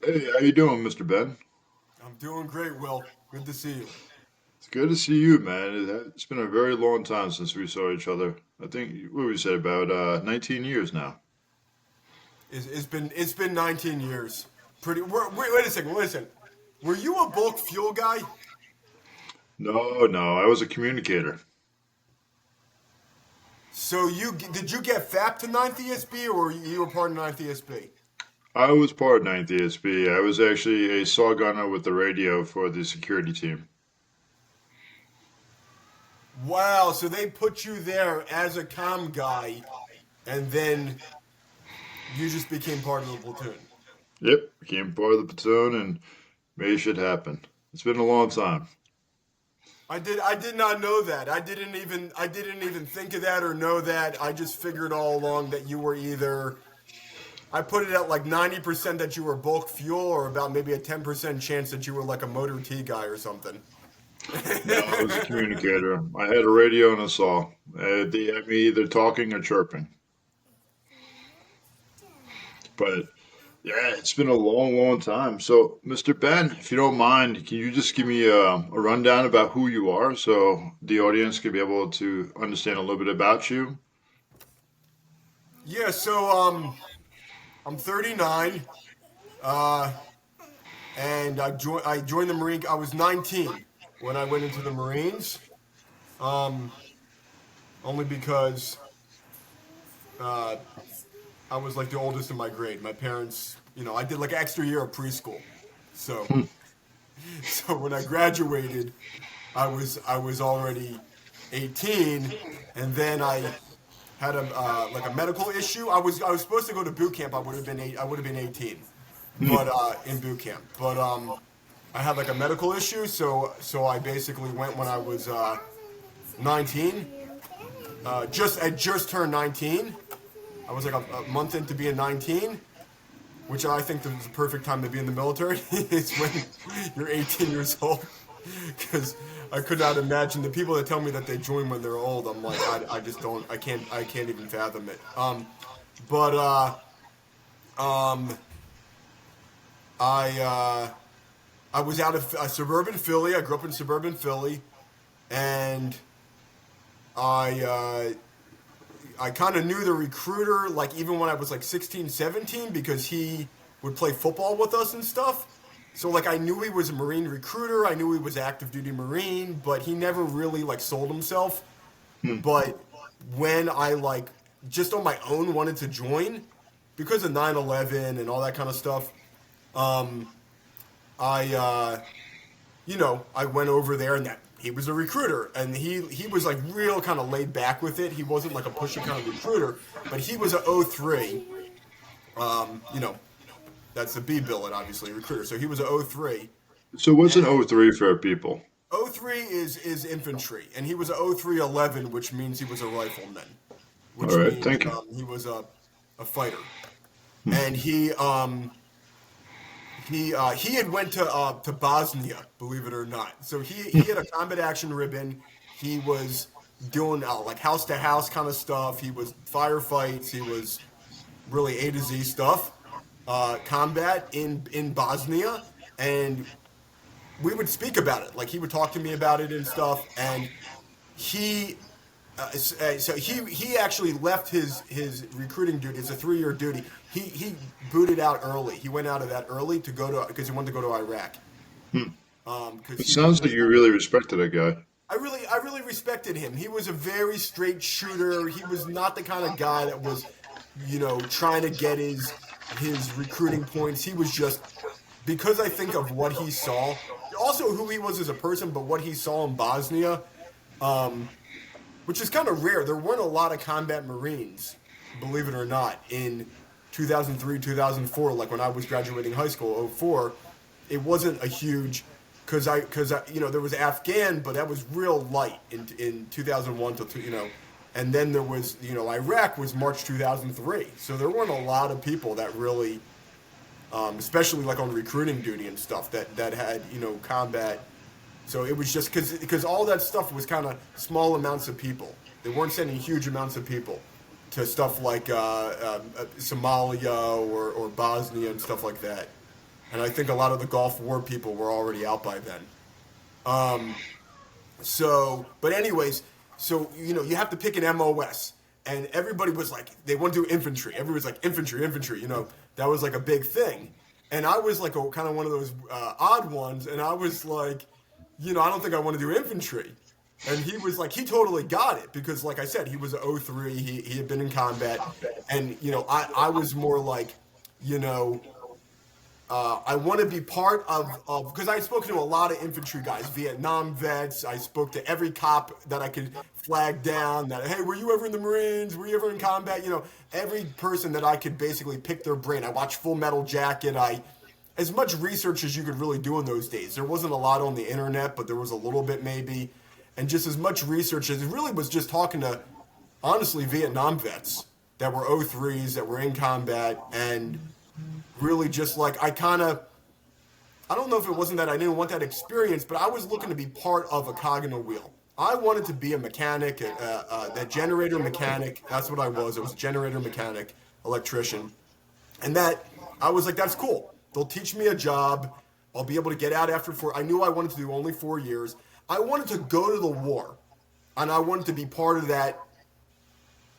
Hey, how you doing, Mr. Ben? I'm doing great, Will. Good to see you. It's good to see you, man. It's been a very long time since we saw each other. I think what we said about 19 years now. It's been 19 years. Wait a second. Wait a second. Were you a bulk fuel guy? No, no, I was a communicator. So did you get FAP to ninth ESB or you were part of ninth ESB? I was part of 9th ESB. I was actually a saw gunner with the radio for the security team. Wow. So they put you there as a comm guy, and then you just became part of the platoon. Yep, became part of the platoon and made shit happen. It's been a long time. I did not know that. I didn't even think of that or know that. I just figured all along that you were either I put it at like 90% that you were bulk fuel, or about maybe a 10% chance that you were like a motor T guy or something. No, I was a communicator. I had a radio and a saw. They had me either talking or chirping. But yeah, it's been a long, long time. So, Mr. Ben, if you don't mind, can you just give me a rundown about who you are so the audience can be able to understand a little bit about you? Yeah, so I'm 39, uh, and I joined the Marine. I was 19 when I went into the Marines, um, only because uh, I was like the oldest in my grade. My parents, I did like an extra year of preschool, so Hmm. so when I graduated, I was already 18, and then I had a like a medical issue. I was supposed to go to boot camp. I would have been 18, Hmm. but in boot camp. But I had like a medical issue, so I basically went when I was 19. I just turned 19. I was like a month into being 19, which I think is the perfect time to be in the military. It's when you're 18 years old, because I could not imagine the people that tell me that they join when they're old. I'm like, I just don't. I can't even fathom it. But um, I I was out of suburban Philly. I grew up in suburban Philly, and I I kind of knew the recruiter, like even when I was like 16, 17, because he would play football with us and stuff. So like I knew he was a Marine recruiter. I knew he was active duty Marine, but he never really like sold himself. Hmm. But when I like just on my own wanted to join because of 9/11 and all that kind of stuff, um, I I went over there, and that he was a recruiter, and he was like real kind of laid back with it. He wasn't like a pushy kind of recruiter, but he was a '03. You know, that's the B billet, obviously, recruiter. So he was a '03. So, what's an And O3 for people? '03 is infantry, and he was a '03-11, which means he was a rifleman, All which right, means thank you. he was a fighter. Hmm. And he had went to Bosnia, believe it or not. So he had a combat action ribbon. He was doing like house to house kind of stuff. He was firefights. He was really A to Z stuff. Combat in Bosnia, and we would speak about it. Like he would talk to me about it and stuff. And he so he actually left his recruiting duty. It's a 3-year duty. He booted out early. He went out of that early to go to because he wanted to go to Iraq. Hmm. Because It he was sounds like just you really respected that guy. I really respected him. He was a very straight shooter. He was not the kind of guy that was trying to get his recruiting points. He was just because I think of what he saw, also who he was as a person, but what he saw in Bosnia. Um, which is kind of rare. There weren't a lot of combat Marines, believe it or not, in 2003, 2004. Like when I was graduating high school, '04, it wasn't a huge because there was Afghan, but that was real light in 2001 to and then there was Iraq was March 2003. So there weren't a lot of people that really, especially like on recruiting duty and stuff that had combat. So it was just because all that stuff was kind of small amounts of people. They weren't sending huge amounts of people to stuff like Somalia or Bosnia and stuff like that. and I think a lot of the Gulf War people were already out by then. Um, so, but anyways, so you have to pick an MOS, and everybody was like, they want to do infantry. Everybody was like infantry, infantry. That was like a big thing, and I was like a kind of one of those odd ones, and I was like, I don't think I want to do infantry. And he was like, he totally got it because, like I said, he was an '03. He had been in combat, and I was more like, you know, I want to be part of because I spoke to a lot of infantry guys, Vietnam vets. I spoke to every cop that I could flag down. That, hey, were you ever in the Marines? Were you ever in combat? Every person that I could basically pick their brain. I watched Full Metal Jacket. As much research as you could really do in those days. There wasn't a lot on the internet, but there was a little bit maybe, and just as much research as it really was just talking to, honestly, Vietnam vets that were '03s that were in combat and really just like I don't know if it wasn't that I didn't want that experience, but I was looking to be part of a cog in a wheel. I wanted to be a mechanic, that generator mechanic. That's what I was. I was a generator mechanic, electrician, and that I was like, that's cool. They'll teach me a job. I'll be able to get out after 4. I knew I wanted to do only 4 years. I wanted to go to the war, and I wanted to be part of that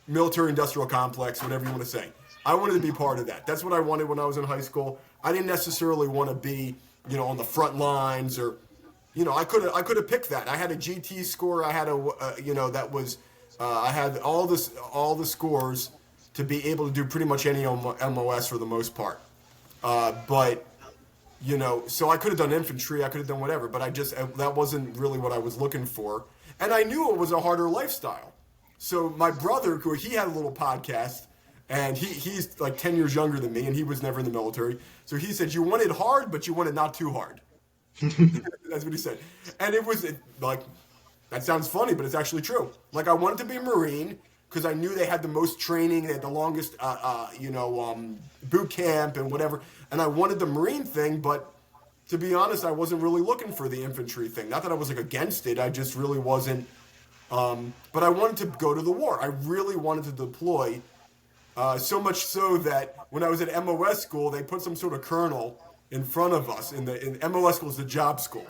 military industrial complex, whatever you want to say. I wanted to be part of that. That's what I wanted when I was in high school. I didn't necessarily want to be, on the front lines or, I could have picked that. I had a GT score. I had that was, I had all the scores to be able to do pretty much any MOS for the most part. But so I could have done infantry. I could have done whatever. But that wasn't really what I was looking for. And I knew it was a harder lifestyle. So my brother, he had a little podcast, and he's like 10 years younger than me, and he was never in the military. So he said, you want it hard, but you want it not too hard. That's what he said. And like, that sounds funny, but it's actually true. Like, I wanted to be a Marine because I knew they had the most training, they had the longest, boot camp and whatever. And I wanted the Marine thing, but to be honest, I wasn't really looking for the infantry thing. Not that I was like against it, I just really wasn't. But I wanted to go to the war. I really wanted to deploy. So much so that when I was at MOS school, they put some sort of colonel in front of us. In MOS school is the job school.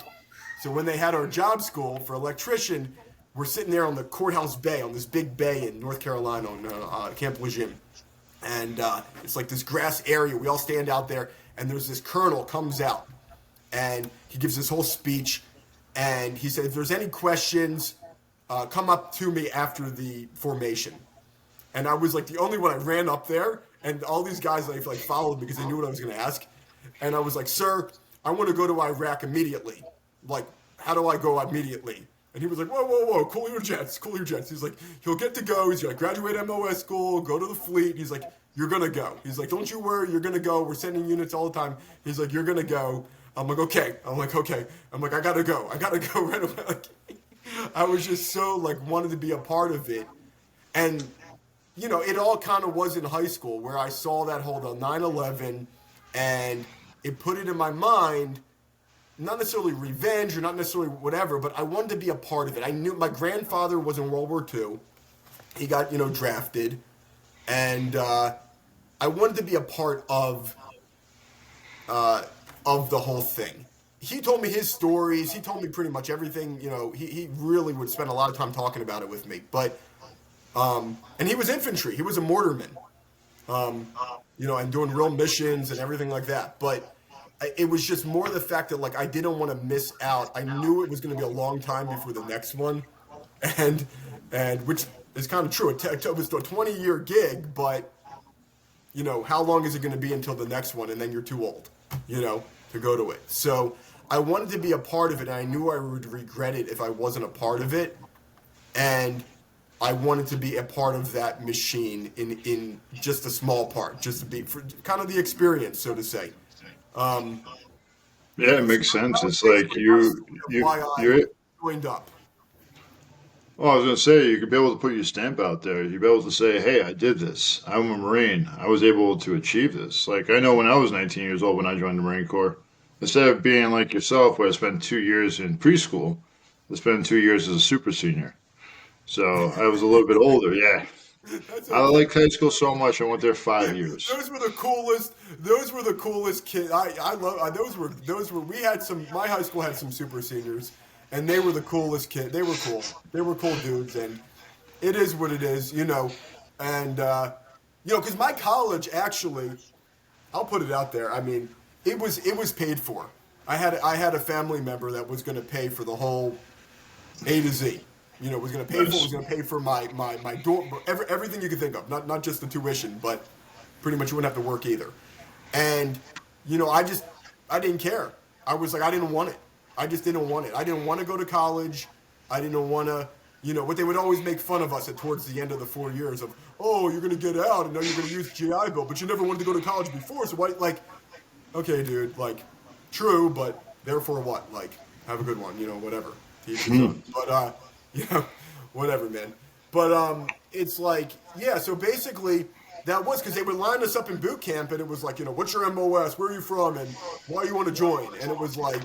So when they had our job school for electrician, we're sitting there on the courthouse bay, on this big bay in North Carolina on Camp Lejeune. And it's like this grass area. We all stand out there, and there's this colonel comes out, and he gives this whole speech, and he said, if there's any questions, come up to me after the formation. And I was like the only one. I ran up there, and all these guys like followed because they knew what I was going to ask. And I was like, sir, I want to go to Iraq immediately. Like, how do I go immediately? And he was like, whoa, whoa, whoa, cool your jets, cool your jets. He's like, he'll get to go. He's like, graduate MOS school, go to the fleet. He's like, you're going to go. He's like, don't you worry, you're going to go. We're sending units all the time. He's like, you're going to go. I'm like, okay. I'm like, okay. I'm like, I got to go. I got to go right away. Like, I was just so, like, wanted to be a part of it. And it all kind of was in high school where I saw that whole 9/11, and it put it in my mind, not necessarily revenge or not necessarily whatever, but I wanted to be a part of it. I knew my grandfather was in World War II. He got, drafted, and I wanted to be a part of the whole thing. He told me his stories. He told me pretty much everything. He really would spend a lot of time talking about it with me. But and he was infantry. He was a mortarman. And doing real missions and everything like that. But it was just more the fact that like I didn't want to miss out. I knew it was going to be a long time before the next one, and which is kind of true. It was a 20-year gig, but how long is it going to be until the next one, and then you're too old, to go to it. So I wanted to be a part of it, and I knew I would regret it if I wasn't a part of it, and I wanted to be a part of that machine in just a small part, just to be for kind of the experience, so to say. Um, Yeah, it so makes sense. that was It's like basically the story of why I you're. joined up. Well, I was gonna say you could be able to put your stamp out there. You'd be able to say, "Hey, I did this. I'm a Marine. I was able to achieve this." Like I know when I was 19 years old when I joined the Marine Corps, instead of being like yourself, where I spent 2 years in preschool, I spent 2 years as a super senior. So I was a little bit older. Yeah, That's I okay. liked high school so much. I went there 5 years. Those were the coolest. Those were the coolest kids. I love those were. We had some. My high school had some super seniors, and they were the coolest kid. They were cool. They were cool dudes, and it is what it is, And because my college actually, I'll put it out there. I mean, it was paid for. I had a family member that was going to pay for the whole A to Z. Was going to pay for. Was Nice. going to pay for my dorm, everything you could think of. Not just the tuition, but pretty much you wouldn't have to work either. And I didn't care. I was like, I didn't want it. I just didn't want it. I didn't want to go to college. I didn't want to. What they would always make fun of us at towards the end of the 4 years of, oh, you're going to get out and now you're going to use GI Bill, but you never wanted to go to college before. So why, like, okay, dude, like, true, but therefore what? Like, have a good one, whatever. To each his own. Hmm. But you know, whatever, man. But it's like, yeah. So basically, that was because they would line us up in boot camp, and it was like, what's your MOS? Where are you from? And why you want to join? And it was like,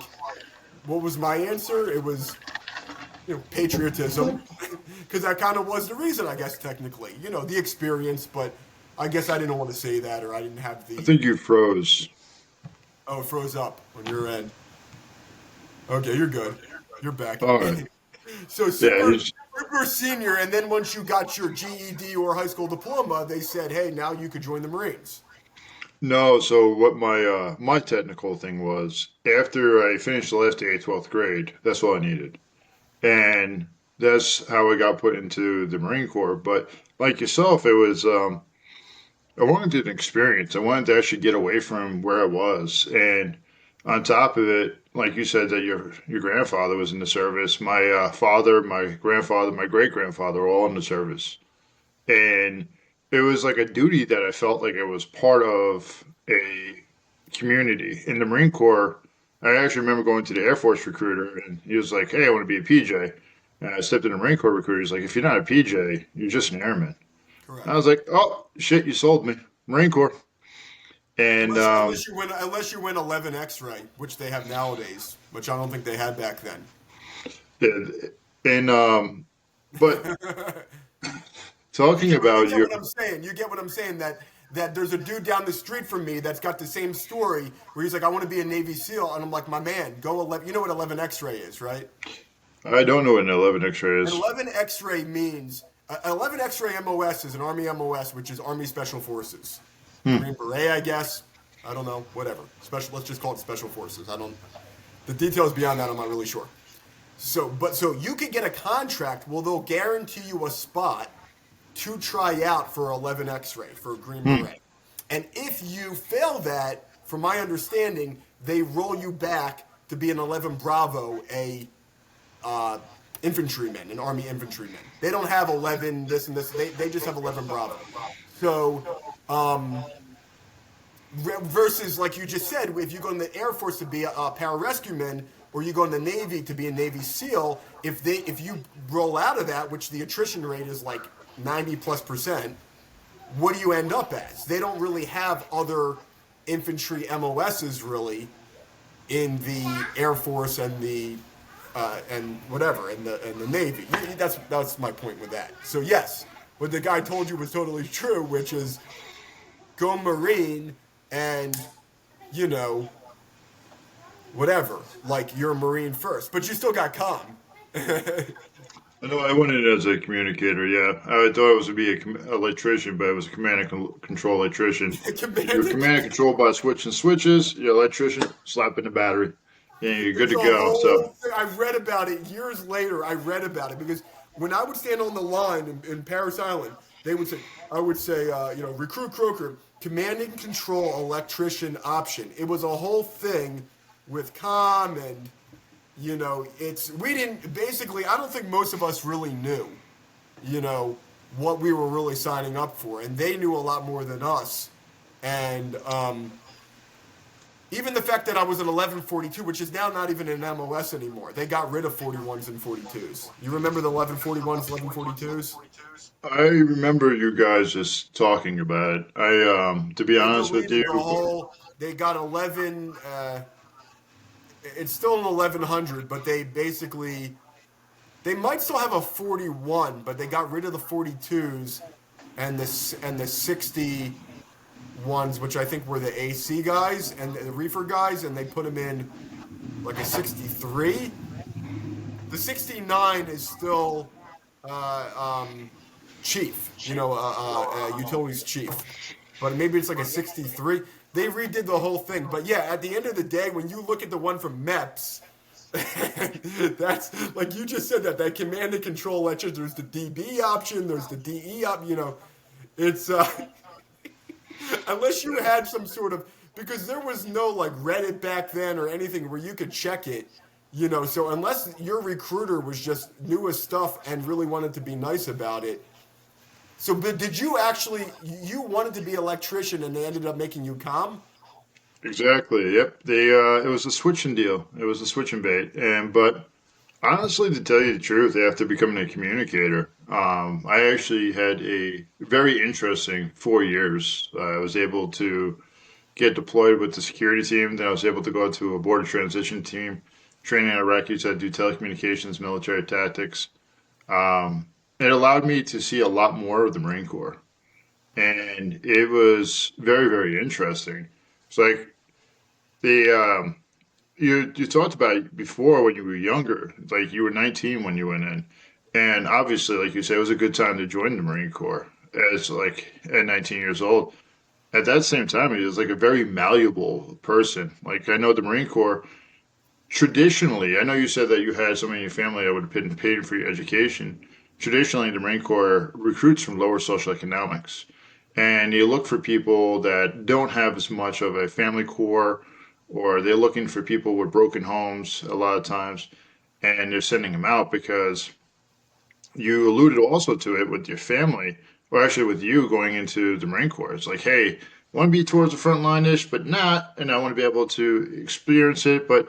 what was my answer? It was, patriotism, because that kind of was the reason, I guess, technically. The experience, but I guess I didn't want to say that, or I didn't have I the. think you froze. Oh, it froze up on your end. Okay, you're good. You're back. All right. So Yeah. super senior, and then once you got your GED or high school diploma, they said, "Hey, now you could join the Marines." No. So what my technical thing was after I finished the last day of 12th grade, that's all I needed, and that's how I got put into the Marine Corps. But like yourself, it was I wanted an experience. I wanted to actually get away from where I was, and on top of it, like you said, that your grandfather was in the service. My father, my grandfather, my great grandfather, were all in the service, and it was like a duty that I felt like it was part of a community. In the Marine Corps, I actually remember going to the Air Force recruiter, and he was like, "Hey, I want to be a PJ." And I stepped in the Marine Corps recruiter. He's like, "If you're not a PJ, you're just an airman." I Correct. was like, "Oh shit, you sold me, Marine Corps." And Unless you win 11 X-ray, which they have nowadays, which I don't think they had back then. yeah, and but You talking get what you about get your, what I'm saying. You get what I'm saying that there's a dude down the street from me that's got the same story where he's like, I want to be a Navy SEAL, and I'm like, my man, go 11. You know what 11 X-ray is, right? I don't know what an 11 X-ray An is. 11 X-ray means 11 X-ray MOS is an Army MOS, which is Army Special Forces, Hmm. Green Beret, I guess. I don't know, whatever. Special. Let's just call it Special Forces. I don't. The details beyond that, I'm not really sure. So you could get a contract. Well, they'll guarantee you a spot to try out for 11 X-ray for a Green Hmm. Beret. And if you fail that, from my understanding, they roll you back to be an 11 Bravo, a infantryman, an Army infantryman. They don't have 11 this and this. They just have 11 Bravo. So versus, like you just said, if you go in the Air Force to be a pararescueman, or you go in the Navy to be a Navy SEAL, if you roll out of that, which the attrition rate is like 90+%, what do you end up as? They don't really have other infantry MOSs really in the Air Force and whatever and the Navy. That's my point with that. So yes, what the guy told you was totally true, which is go Marine and you know whatever. Like you're a Marine first, but you still got calm. I know I went in as a communicator. Yeah, I thought it was to be a electrician, but it was a command and control electrician. If you're Commanding. command and control by switching switches, you're electrician. Slap in the battery, and you're good It's to a go. So, whole thing. I read about it years later. I read about it because when I would stand on the line in Paris Island, they would say, I would say, recruit Croker, command and control electrician option. It was a whole thing with com and we didn't basically. I don't think most of us really knew, you know, what we were really signing up for, and they knew a lot more than us, and even the fact that I was an 1142, which is now not even an MOS anymore. They got rid of 41s and 42s. You remember the 1141s, 1142s? I remember you guys just talking about it. To be They honest with deleted you, the whole. They got 11. It's still an 1100, but they basically they might still have a 41, but they got rid of the 42s, and the 60 ones, which I think were the AC guys and the reefer guys, and they put them in like a 63. The 69 is still chief, utilities chief, but maybe it's like a 63. They redid the whole thing, but yeah, at the end of the day, when you look at the one from MEPS, that's like you just said that command and control lecture. There's the DB option, there's the DE option. It's unless you had some sort of because there was no like Reddit back then or anything where you could check it. So unless your recruiter was just knew his stuff and really wanted to be nice about it. So, but did you actually, you wanted to be an electrician and they ended up making you calm? Exactly. Yep. It was a switching deal. It was a switching bait. But honestly, to tell you the truth, after becoming a communicator, I actually had a very interesting 4 years. I was able to get deployed with the security team. Then I was able to go to a border transition team, training Iraqis that do telecommunications, military tactics. It allowed me to see a lot more of the Marine Corps, and it was very, very interesting. It's like the you talked about it before when you were younger, like you were 19 when you went in, and obviously, like you said, it was a good time to join the Marine Corps as like at 19 years old. At that same time, he was like a very malleable person. Like I know the Marine Corps traditionally, I know you said that you had someone in your family that would have been paid for your education. Traditionally, the Marine Corps recruits from lower social economics. And you look for people that don't have as much of a family core, or they're looking for people with broken homes a lot of times, and they're sending them out because you alluded also to it with your family, or actually with you going into the Marine Corps. It's like, hey, I want to be towards the front line ish, but not, and I want to be able to experience it, but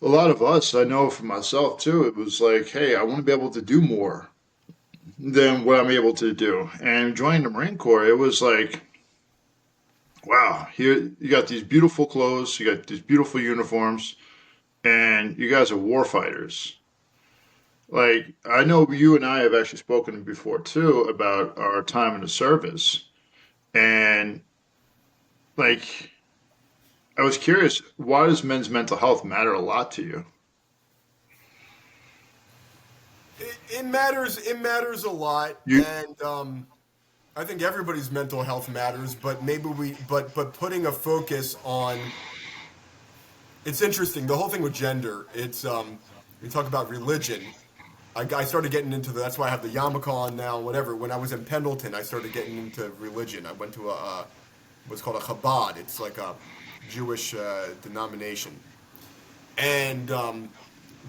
a lot of us, I know for myself too, it was like, hey, I want to be able to do more than what I'm able to do. And joining the Marine Corps, it was like, wow, here you got these beautiful clothes, you got these beautiful uniforms, and you guys are war fighters. Like, I know you and I have actually spoken before too about our time in the service. And like, I was curious, why does men's mental health matter a lot to you? It matters. It matters a lot, You and I think everybody's mental health matters. But maybe but putting a focus on it's interesting. The whole thing with gender. It's we talk about religion. I started getting into the. That's why I have the yarmulke on now. Whatever. When I was in Pendleton, I started getting into religion. I went to what's called a Chabad. It's like a Jewish denomination, and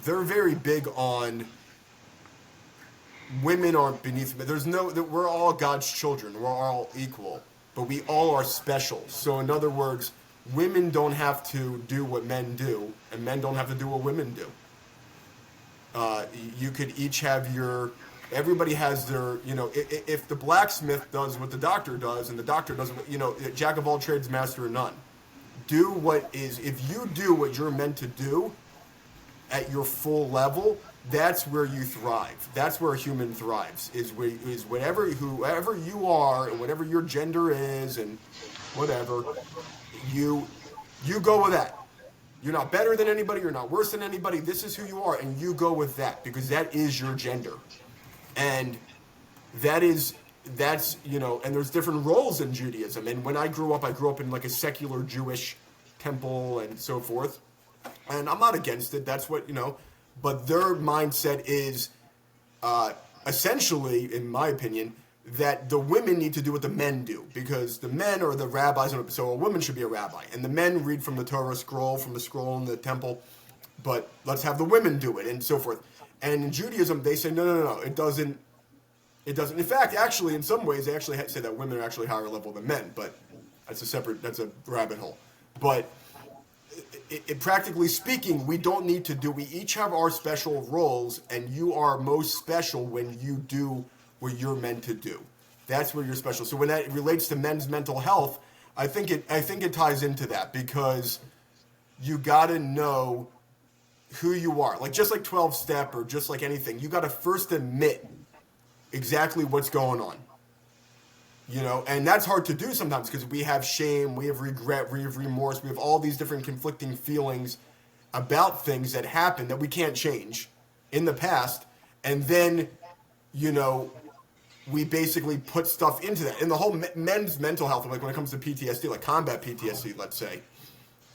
they're very big on women aren't beneath men. There's no that we're all God's children. We're all equal, but we all are special. So in other words, women don't have to do what men do, and men don't have to do what women do. You could each have your. Everybody has their. If the blacksmith does what the doctor does, and the doctor does what jack of all trades, master of none. Do what is. If you do what you're meant to do, at your full level, that's where you thrive. That's where a human thrives. Is whatever whoever you are and whatever your gender is and whatever you you go with that. You're not better than anybody. You're not worse than anybody. This is who you are, and you go with that because that is your gender, and that is that's And there's different roles in Judaism. And when I grew up in like a secular Jewish temple and so forth and I'm not against it. That's what but their mindset is essentially, in my opinion, that the women need to do what the men do because the men are the rabbis. So a woman should be a rabbi, and the men read from the Torah scroll, from the scroll in the temple. But let's have the women do it, and so forth. And in Judaism, they say no. It doesn't. It doesn't. In fact, actually, in some ways, they actually say that women are actually higher level than men. But that's a rabbit hole. But practically speaking, we don't need to do. We each have our special roles, and you are most special when you do what you're meant to do. That's where you're special. So when that relates to men's mental health, I think it ties into that because you got to know who you are. Like just like 12 step or just like anything, you got to first admit exactly what's going on. And that's hard to do sometimes because we have shame, we have regret, we have remorse, we have all these different conflicting feelings about things that happen that we can't change in the past. And then, you know, we basically put stuff into that. And the whole men's mental health, like when it comes to PTSD, like combat PTSD, let's say,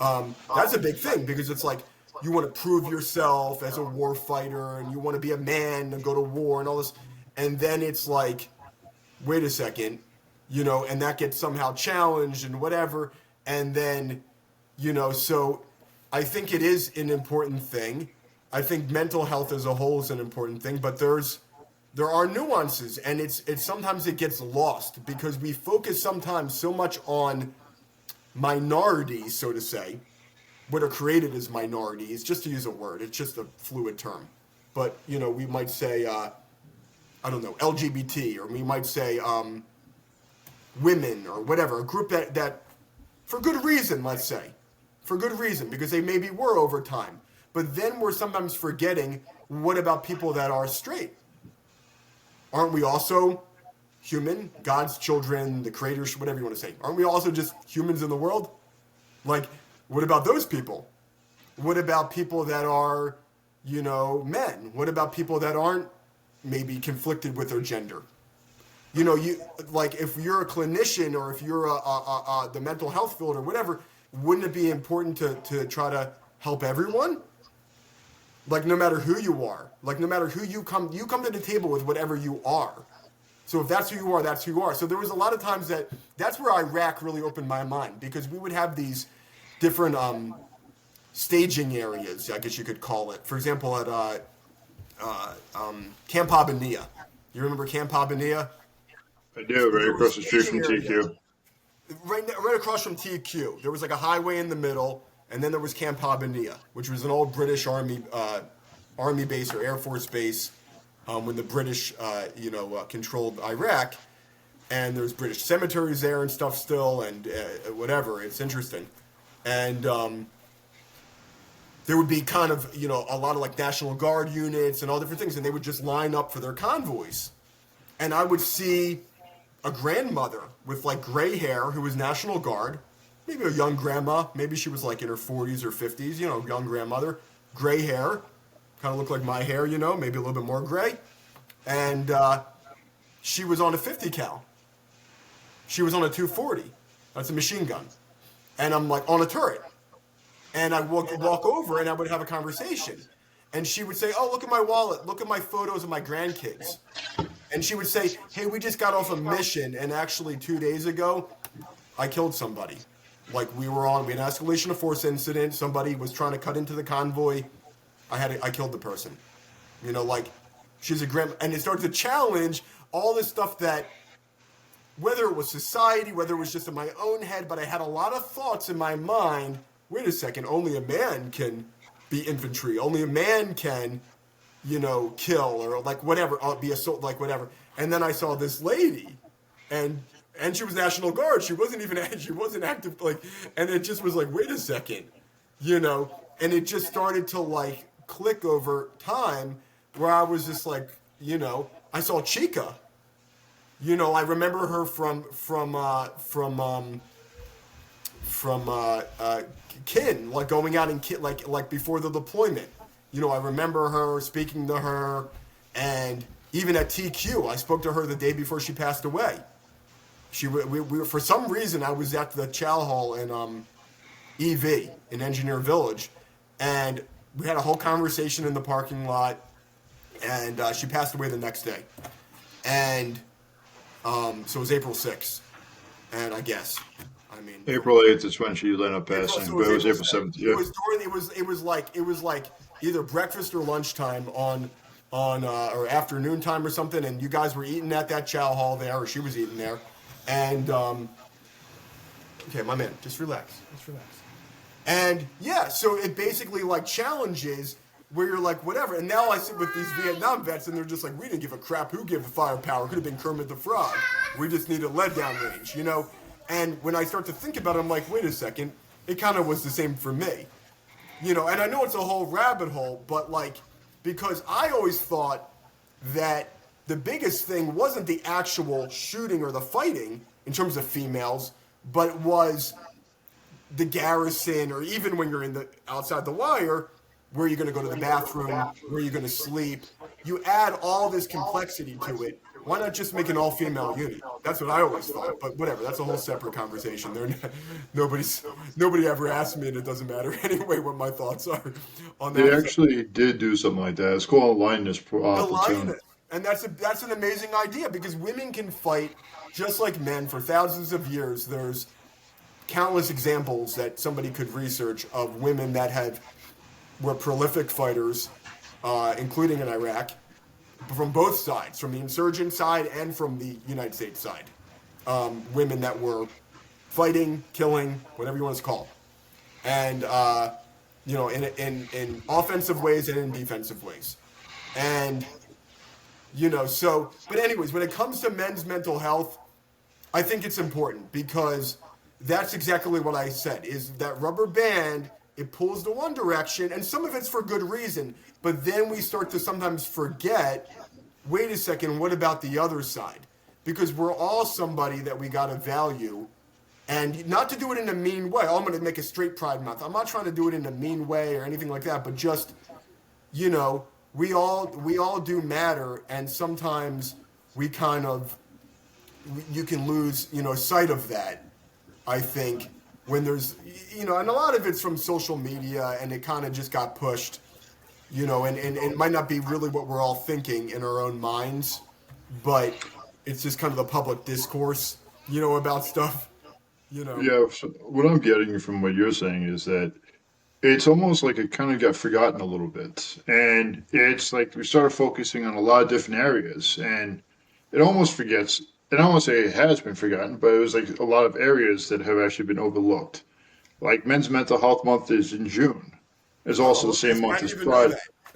that's a big thing because it's like you want to prove yourself as a war fighter and you want to be a man and go to war and all this. And then it's like, wait a second, and that gets somehow challenged and whatever. And then, so I think it is an important thing. I think mental health as a whole is an important thing, but there are nuances, and it's sometimes it gets lost because we focus sometimes so much on minorities, so to say, what are created as minorities, just to use a word. It's just a fluid term. But, we might say, I don't know, LGBT, or we might say women or whatever, a group that for good reason, let's say, for good reason, because they maybe were over time. But then we're sometimes forgetting, what about people that are straight? Aren't we also human, God's children, the creators, whatever you want to say? Aren't we also just humans in the world? Like, what about those people? What about people that are, men? What about people that aren't maybe conflicted with their gender? You like if you're a clinician or if you're the mental health field or whatever, wouldn't it be important to try to help everyone? Like no matter who you are, like no matter who you come to the table with whatever you are. So if that's who you are, that's who you are. So there was a lot of times that's where Iraq really opened my mind because we would have these different staging areas, I guess you could call it. For example, at Camp Habaniya. You remember Camp Habaniya? I do, right across the street from Staging area. TQ. Right across from TQ. There was like a highway in the middle, and then there was Camp Habaniya, which was an old British Army base or Air Force base when the British, controlled Iraq. And there's British cemeteries there and stuff still, and whatever. It's interesting. And there would be kind of, a lot of like National Guard units and all different things, and they would just line up for their convoys. And I would see a grandmother with like gray hair who was National Guard, maybe a young grandma, maybe she was like in her 40s or 50s, young grandmother, gray hair, kind of looked like my hair, maybe a little bit more gray. And she was on a 50 cal. She was on a 240. That's a machine gun. And I'm like on a turret. And I walk over and I would have a conversation. And she would say, oh, look at my wallet. Look at my photos of my grandkids. And she would say, hey, we just got off a mission. And actually 2 days ago, I killed somebody. Like we had an escalation of force incident. Somebody was trying to cut into the convoy. I killed the person. Like she's a grandma. And it started to challenge all this stuff that, whether it was society, whether it was just in my own head, but I had a lot of thoughts in my mind. Wait a second, only a man can be infantry. Only a man can, kill or like whatever, be assault, like whatever. And then I saw this lady, and she was National Guard. She wasn't active, like, and it just was like, wait a second, and it just started to like click over time where I was just like, I saw Chica. I remember her from kin, like going out and like before the deployment. I remember her speaking to her, and even at TQ, I spoke to her the day before she passed away. We for some reason I was at the Chow Hall in EV in Engineer Village, and we had a whole conversation in the parking lot, and she passed away the next day, and so it was April 6th, and I guess. April 8th is when she ended up passing, but it was April 7th. Yeah. It was like either breakfast or lunchtime on or afternoon time or something, and you guys were eating at that chow hall there, or she was eating there, and okay, my man, just relax. And yeah, so it basically like challenges where you're like whatever, and now I sit with these Vietnam vets, and they're just like, we didn't give a crap who gave the firepower. Could have been Kermit the Frog. We just needed lead down range, And when I start to think about it, I'm like, wait a second, it kind of was the same for me. And I know it's a whole rabbit hole, but like, because I always thought that the biggest thing wasn't the actual shooting or the fighting in terms of females, but was the garrison, or even when you're in the outside the wire, where you're going to go to the bathroom, where you're going to sleep. You add all this complexity to it. Why not just make an all-female unit? That's what I always thought. But whatever, that's a whole separate conversation. Nobody ever asked me, and it doesn't matter anyway what my thoughts are on They that subject. actually did do something like that. It's called alignment platoon. Alliance, and that's an amazing idea because women can fight just like men for thousands of years. There's countless examples that somebody could research of women that have were prolific fighters, including in Iraq, from both sides, from the insurgent side and from the United States side. Women that were fighting, killing, whatever you want to call, and in offensive ways and in defensive ways, and But anyways, when it comes to men's mental health, I think it's important because that's exactly what I said is that rubber band, it pulls the one direction and some of it's for good reason, but then we start to sometimes forget, wait a second, what about the other side? Because we're all somebody that we got to value, and not to do it in a mean way. Oh, I'm going to make a straight pride month. I'm not trying to do it in a mean way or anything like that, but just we all do matter, and sometimes we kind of you can lose sight of that. I think when there's and a lot of it's from social media, and it kind of just got pushed, and it might not be really what we're all thinking in our own minds, but it's just kind of the public discourse, about stuff, you know. Yeah, so what I'm getting from what you're saying is that it's almost like it kind of got forgotten a little bit. And it's like we started focusing on a lot of different areas, and it almost forgets, and I won't say it has been forgotten, but it was like a lot of areas that have actually been overlooked. Like Men's Mental Health Month is in June. It's also Oh, the okay. same See, I month didn't as even know Pride,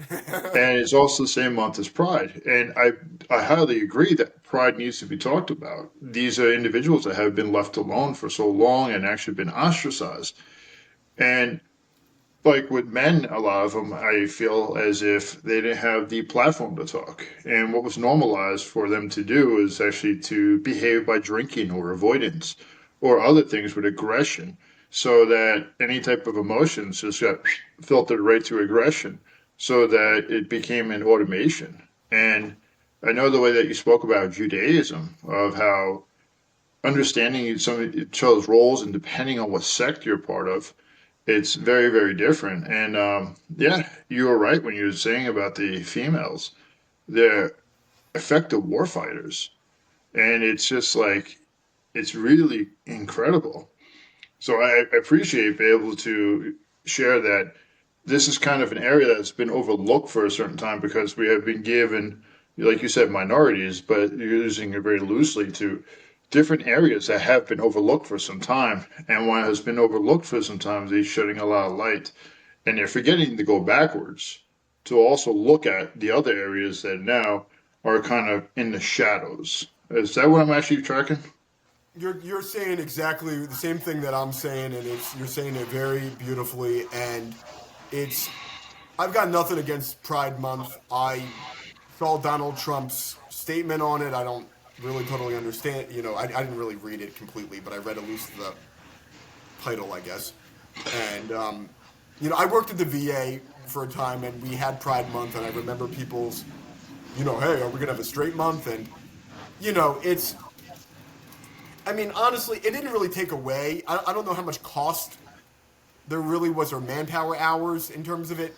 that. and it's also the same month as Pride. And I highly agree that Pride needs to be talked about. These are individuals that have been left alone for so long and actually been ostracized. And like with men, a lot of them, I feel as if they didn't have the platform to talk. And what was normalized for them to do is actually to behave by drinking or avoidance or other things with aggression, so that any type of emotions just got filtered right to aggression, so that it became an automation. And I know the way that you spoke about Judaism, of how understanding some of each other's roles and depending on what sect you're part of, it's very, very different. And yeah, you were right when you were saying about the females. They're effective warfighters. And it's just like, it's really incredible. So I appreciate being able to share that this is kind of an area that's been overlooked for a certain time because we have been given, like you said, minorities, but you're using it very loosely to different areas that have been overlooked for some time. And what has been overlooked for some time is shedding a lot of light. And they're forgetting to go backwards to also look at the other areas that now are kind of in the shadows. Is that what I'm actually tracking? You're saying exactly the same thing that I'm saying, and you're saying it very beautifully. And it's I've got nothing against Pride Month. I saw Donald Trump's statement on it. I don't really totally understand. I didn't really read it completely, but I read at least the title, I guess. And I worked at the VA for a time, and we had Pride Month, and I remember people's, hey, are we gonna have a straight month? And it's. I mean, honestly, it didn't really take away. I don't know how much cost there really was, or manpower hours in terms of it.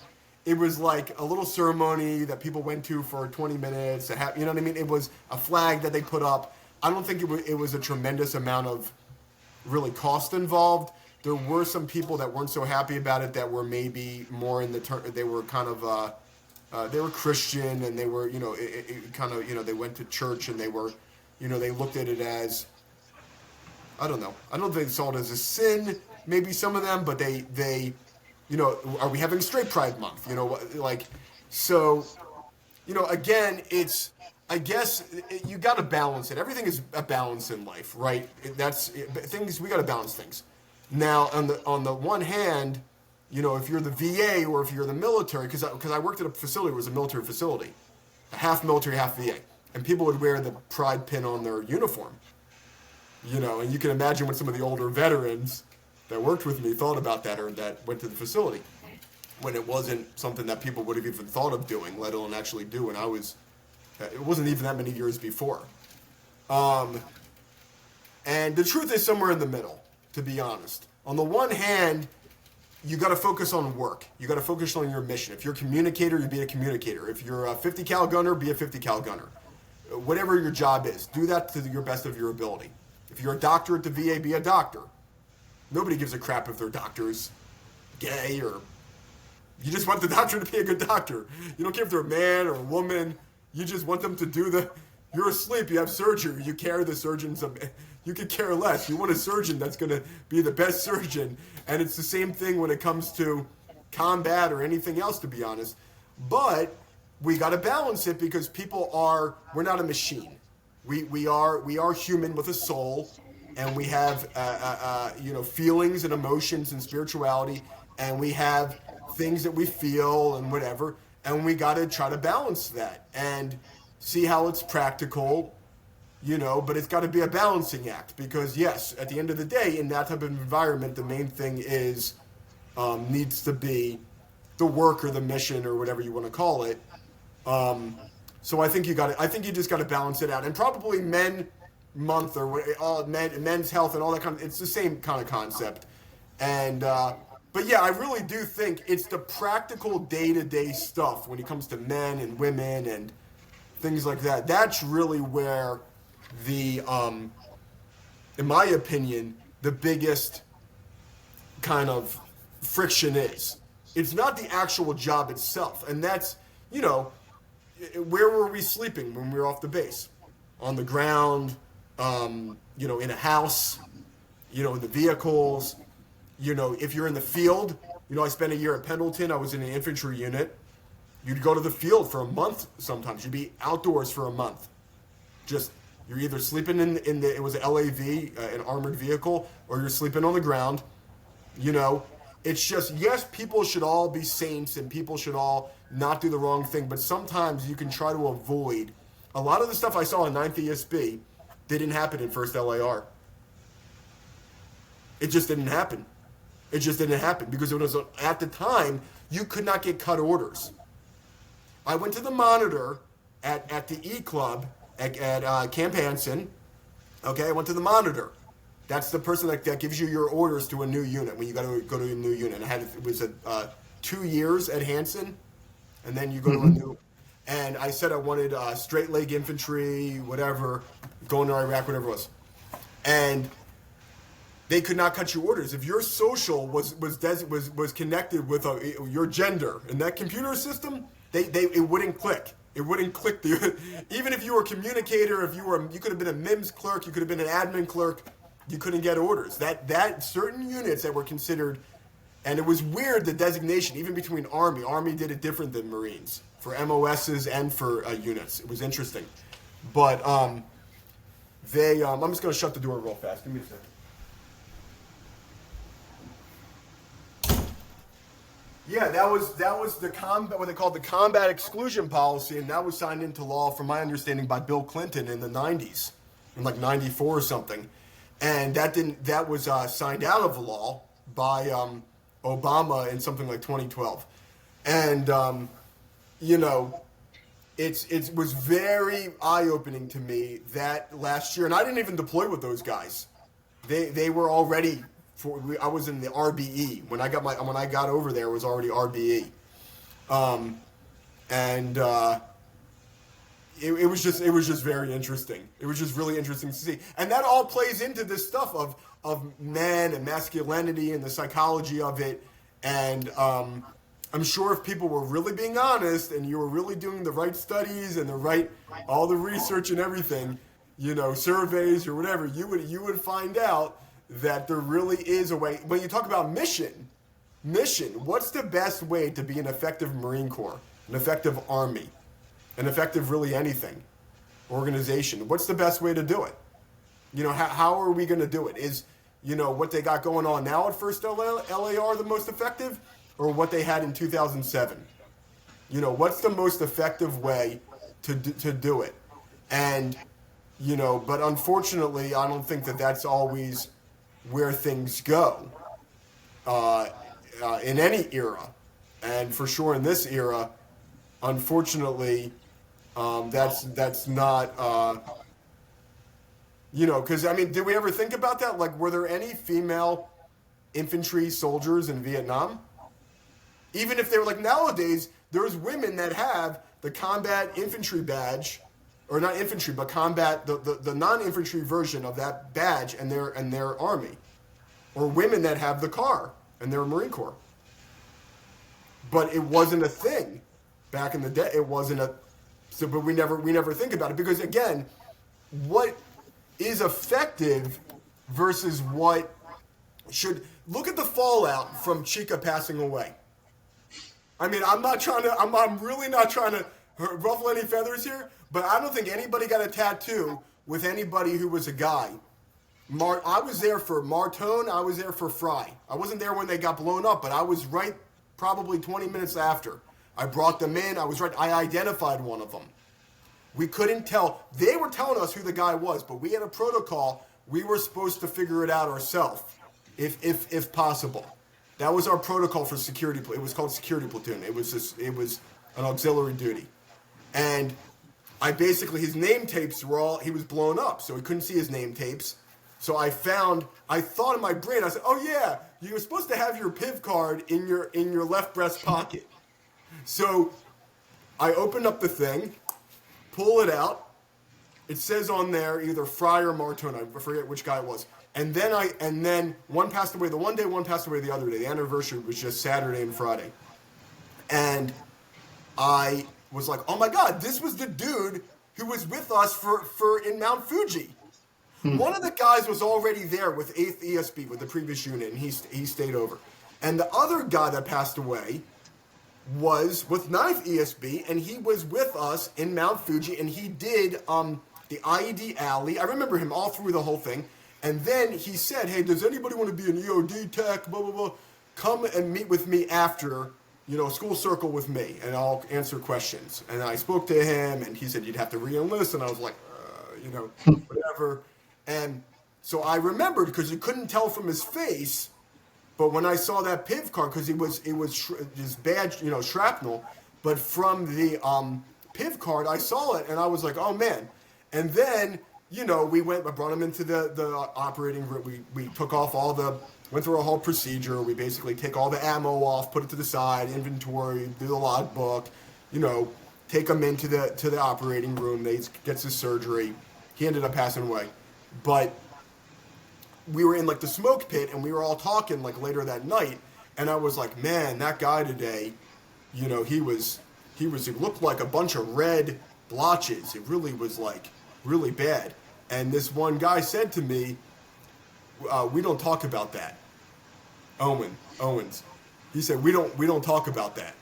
It was like a little ceremony that people went to for 20 minutes. To have, you know what I mean? It was a flag that they put up. I don't think it was a tremendous amount of really cost involved. There were some people that weren't so happy about it, that were maybe more in the they were kind of they were Christian, and they were it kind of they went to church, and they were they looked at it as, I don't know. I don't think they saw it as a sin. Maybe some of them, but they are we having straight Pride Month? Like, so again, it's, I guess you got to balance it. Everything is a balance in life, right? Things, we got to balance things. Now, on the one hand, if you're the VA or if you're the military, because I worked at a facility, it was a military facility, half military, half VA. and people would wear the pride pin on their uniform. And you can imagine what some of the older veterans that worked with me thought about that or that went to the facility when it wasn't something that people would have even thought of doing, let alone actually do. And it wasn't even that many years before. And the truth is somewhere in the middle, to be honest. On the one hand, you got to focus on work. You got to focus on your mission. If you're a communicator, you be a communicator. If you're a 50 cal gunner, be a 50 cal gunner. Whatever your job is, do that to your best of your ability. If you're a doctor at the VA, be a doctor. Nobody gives a crap if their doctor's gay or... You just want the doctor to be a good doctor. You don't care if they're a man or a woman. You just want them to do the... You're asleep, you have surgery, you care the surgeon's... You could care less. You want a surgeon that's going to be the best surgeon. And it's the same thing when it comes to combat or anything else, to be honest. But we got to balance it because we're not a machine. We are human with a soul, and we have feelings and emotions and spirituality, and we have things that we feel and whatever, and we got to try to balance that and see how it's practical, but it's got to be a balancing act because, yes, at the end of the day, in that type of environment, the main thing is needs to be the work or the mission or whatever you want to call it. So I think you just got to balance it out, and probably Men Month or men's health and all that it's the same kind of concept. And but yeah, I really do think it's the practical day-to-day stuff when it comes to men and women and things like that. That's really where in my opinion, the biggest kind of friction is. It's not the actual job itself, and that's where were we sleeping when we were off the base? On the ground, in a house, in the vehicles, if you're in the field, I spent a year at Pendleton. I was in an infantry unit. You'd go to the field for a month sometimes. You'd be outdoors for a month. You're either sleeping it was an LAV, an armored vehicle, or you're sleeping on the ground. It's just, yes, people should all be saints and people should all not do the wrong thing, but sometimes you can try to avoid. A lot of the stuff I saw in 9th ESB didn't happen in 1st LAR. It just didn't happen. It just didn't happen because it was, at the time, you could not get cut orders. I went to the monitor at the E Club at Camp Hansen. Okay, I went to the monitor. That's the person that gives you your orders to a new unit when you got to go to a new unit. It was 2 years at Hansen, and then you go to a new. And I said I wanted straight leg infantry, whatever, going to Iraq, whatever it was. And they could not cut you orders if your social was connected with your gender in that computer system. It wouldn't click. It wouldn't click. Even if you were a communicator, you could have been a MIMS clerk, you could have been an admin clerk, you couldn't get orders. That certain units that were considered, and it was weird the designation even between Army. Army did it different than Marines for MOSs and for units. It was interesting, but I'm just going to shut the door real fast. Give me a second. Yeah, that was the what they called the combat exclusion policy, and that was signed into law, from my understanding, by Bill Clinton in the 90s, in like 94 or something, and that was signed out of law by Obama in something like 2012, and it was very eye-opening to me that last year, and I didn't even deploy with those guys. They were already. I was in the RBE when I got over there. It was already RBE, and it was just very interesting. It was just really interesting to see, and that all plays into this stuff of men and masculinity and the psychology of it. And I'm sure if people were really being honest and you were really doing the right studies and all the research and everything, surveys or whatever, you would find out that there really is a way. When you talk about mission, what's the best way to be an effective Marine Corps, an effective Army, an effective really anything, organization? What's the best way to do it? How are we going to do it? Is, what they got going on now at 1st LAR the most effective, or what they had in 2007? What's the most effective way to do it? And, but unfortunately, I don't think that that's always where things go uh, in any era. And for sure in this era, unfortunately, that's not, because I mean, did we ever think about that? Like, were there any female infantry soldiers in Vietnam? Even if they were like nowadays, there's women that have the combat infantry badge, or not infantry, but combat the non-infantry version of that badge, and their army, or women that have the car and their Marine Corps. But it wasn't a thing back in the day. It wasn't a so, but we never think about it because again, what is effective versus what should look at the fallout from Chica passing away. I mean, I'm really not trying to ruffle any feathers here, but I don't think anybody got a tattoo with anybody who was a guy. I was there for Martone, I was there for Fry. I wasn't there when they got blown up, but I was right probably 20 minutes after. I brought them in, I identified one of them. We couldn't tell, they were telling us who the guy was, but we had a protocol, we were supposed to figure it out ourselves, if possible. That was our protocol for security. It was called security platoon. It was an auxiliary duty, and his name tapes he was blown up, so we couldn't see his name tapes. So I thought in my brain, I said, oh yeah, you were supposed to have your PIV card in your left breast pocket. So I opened up the thing, pull it out. It says on there either Fry or Martone. I forget which guy it was. And then one passed away the one day, one passed away the other day. The anniversary was just Saturday and Friday. And I was like, oh my God, this was the dude who was with us for in Mount Fuji. One of the guys was already there with 8th ESB, with the previous unit, and he stayed over. And the other guy that passed away was with 9th ESB, and he was with us in Mount Fuji, and he did the IED alley. I remember him all through the whole thing. And then he said, hey, does anybody want to be an EOD tech, blah, blah, blah. Come and meet with me after, school circle with me, and I'll answer questions. And I spoke to him, and he said, you'd have to re-enlist. And I was like, whatever. And so I remembered, because you couldn't tell from his face, but when I saw that PIV card, because it was his badge, shrapnel, but from the PIV card, I saw it, and I was like, oh, man. And then... I brought him into the operating room. We took off went through a whole procedure. We basically take all the ammo off, put it to the side, inventory, do the logbook, take him into the operating room. They gets his surgery. He ended up passing away. But we were in the smoke pit, and we were all talking later that night. And I was like, man, that guy today, he looked like a bunch of red blotches. It really was really bad. And this one guy said to me, we don't talk about that. Owens. He said, we don't talk about that.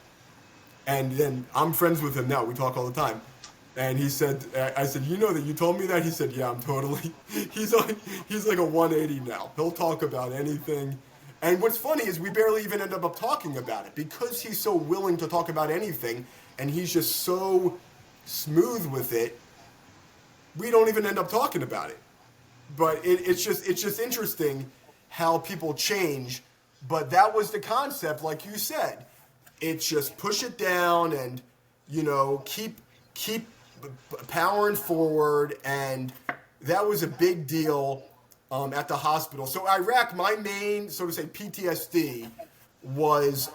And then I'm friends with him now. We talk all the time. And he said, I said, you know that you told me that? He said, yeah, I'm totally. He's like a 180 now. He'll talk about anything. And what's funny is we barely even end up talking about it because he's so willing to talk about anything and he's just so smooth with it. We don't even end up talking about it. But it's just interesting how people change. But that was the concept, like you said. It's just push it down and, keep powering forward. And that was a big deal at the hospital. So Iraq, my main, so to say, PTSD was,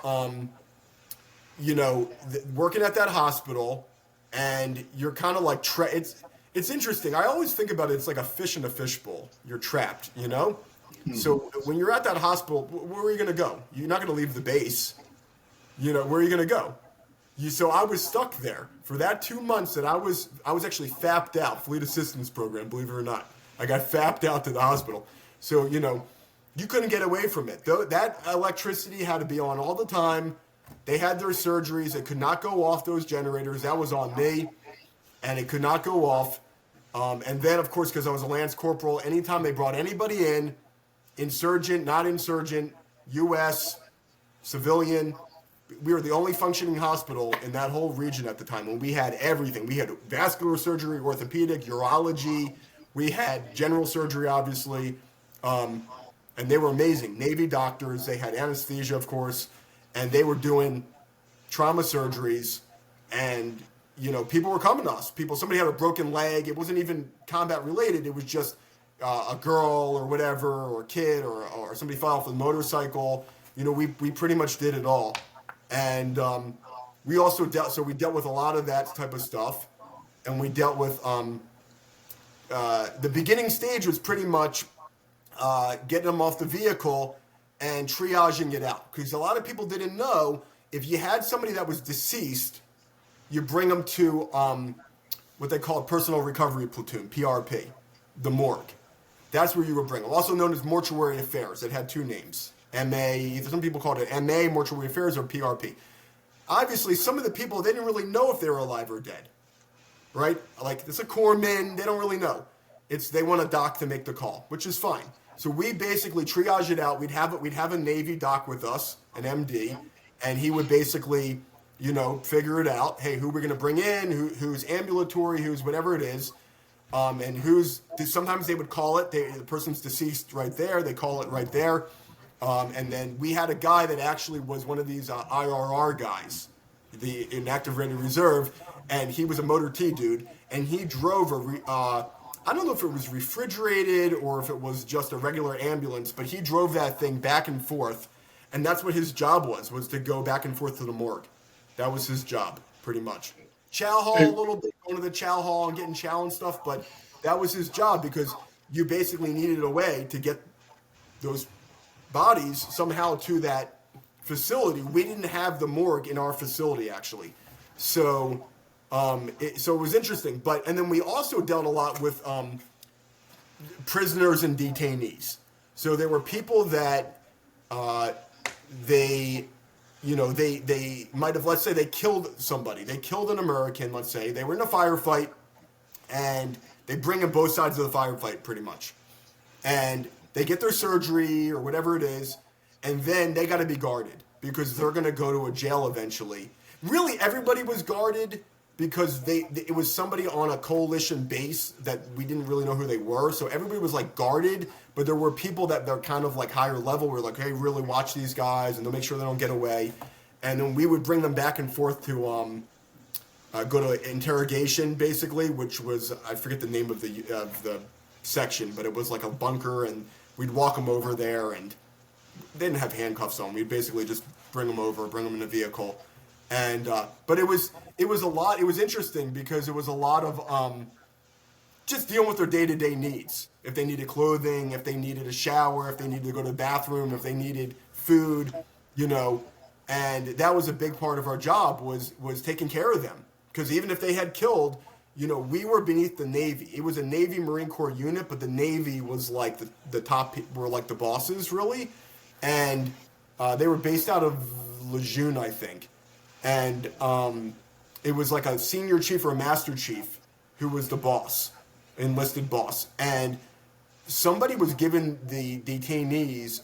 working at that hospital. And you're kind of like, it's interesting. I always think about it. It's like a fish in a fishbowl. You're trapped, Mm-hmm. So when you're at that hospital, where are you going to go? You're not going to leave the base. Where are you going to go? So I was stuck there for that 2 months that I was actually FAP'd out, Fleet Assistance Program, believe it or not. I got FAP'd out to the hospital. So, you couldn't get away from it. That electricity had to be on all the time. They had their surgeries. They could not go off those generators. That was on me. And it could not go off. And then, of course, because I was a Lance Corporal, anytime they brought anybody in, insurgent, not insurgent, U.S., civilian, We were the only functioning hospital in that whole region at the time when we had everything. We had vascular surgery, orthopedic, urology. We had general surgery, obviously, um, and they were amazing. Navy doctors. They had anesthesia, of course, and they were doing trauma surgeries. And people were coming to us. Somebody had a broken leg. It wasn't even combat related. It was just a girl or whatever, or a kid, or somebody fell off a motorcycle. We pretty much did it all. And we also we dealt with a lot of that type of stuff. And we dealt with the beginning stage was pretty much getting them off the vehicle and triaging it out. Because a lot of people didn't know if you had somebody that was deceased, you bring them to what they call a personal recovery platoon, PRP, the morgue. That's where you would bring them. Also known as mortuary affairs. It had two names. MA, some people called it MA, mortuary affairs, or PRP. Obviously, some of the people, they didn't really know if they were alive or dead, right? Like, it's a corpsman, they don't really know. They want a doc to make the call, which is fine. So we basically triage it out. We'd have a Navy doc with us, an MD, and he would basically, figure it out. Hey, who we're going to bring in, who's ambulatory, who's whatever it is, and sometimes they would call it, the person's deceased right there, they call it right there. And then we had a guy that actually was one of these IRR guys, the inactive ready reserve, and he was a motor T dude, and he drove I don't know if it was refrigerated or if it was just a regular ambulance, but he drove that thing back and forth, and that's what his job was to go back and forth to the morgue. That was his job, pretty much. Chow hall a little bit, going to the chow hall and getting chow and stuff, but that was his job because you basically needed a way to get those bodies somehow to that facility. We didn't have the morgue in our facility, actually. So it was interesting. And then we also dealt a lot with prisoners and detainees. So there were people that they might have, let's say they killed somebody. They killed an American, let's say. They were in a firefight, and they bring in both sides of the firefight, pretty much. And they get their surgery or whatever it is, and then they got to be guarded because they're going to go to a jail eventually. Really, everybody was guarded because it was somebody on a coalition base that we didn't really know who they were. So everybody was like guarded, but there were people that they're kind of like higher level. We're like, hey, really watch these guys, and they'll make sure they don't get away. And then we would bring them back and forth to go to interrogation, basically, which was, I forget the name of the section, but it was like a bunker, and we'd walk them over there, and they didn't have handcuffs on. We'd basically just bring them over, bring them in a vehicle. And but it was a lot. It was interesting because it was a lot of just dealing with their day-to-day needs. If they needed clothing, if they needed a shower, if they needed to go to the bathroom, if they needed food, and that was a big part of our job was taking care of them. Because even if they had killed, we were beneath the Navy. It was a Navy Marine Corps unit, but the Navy was like the top, were like the bosses, really. And they were based out of Lejeune, I think. And it was like a senior chief or a master chief who was the boss, enlisted boss. And somebody was giving the detainees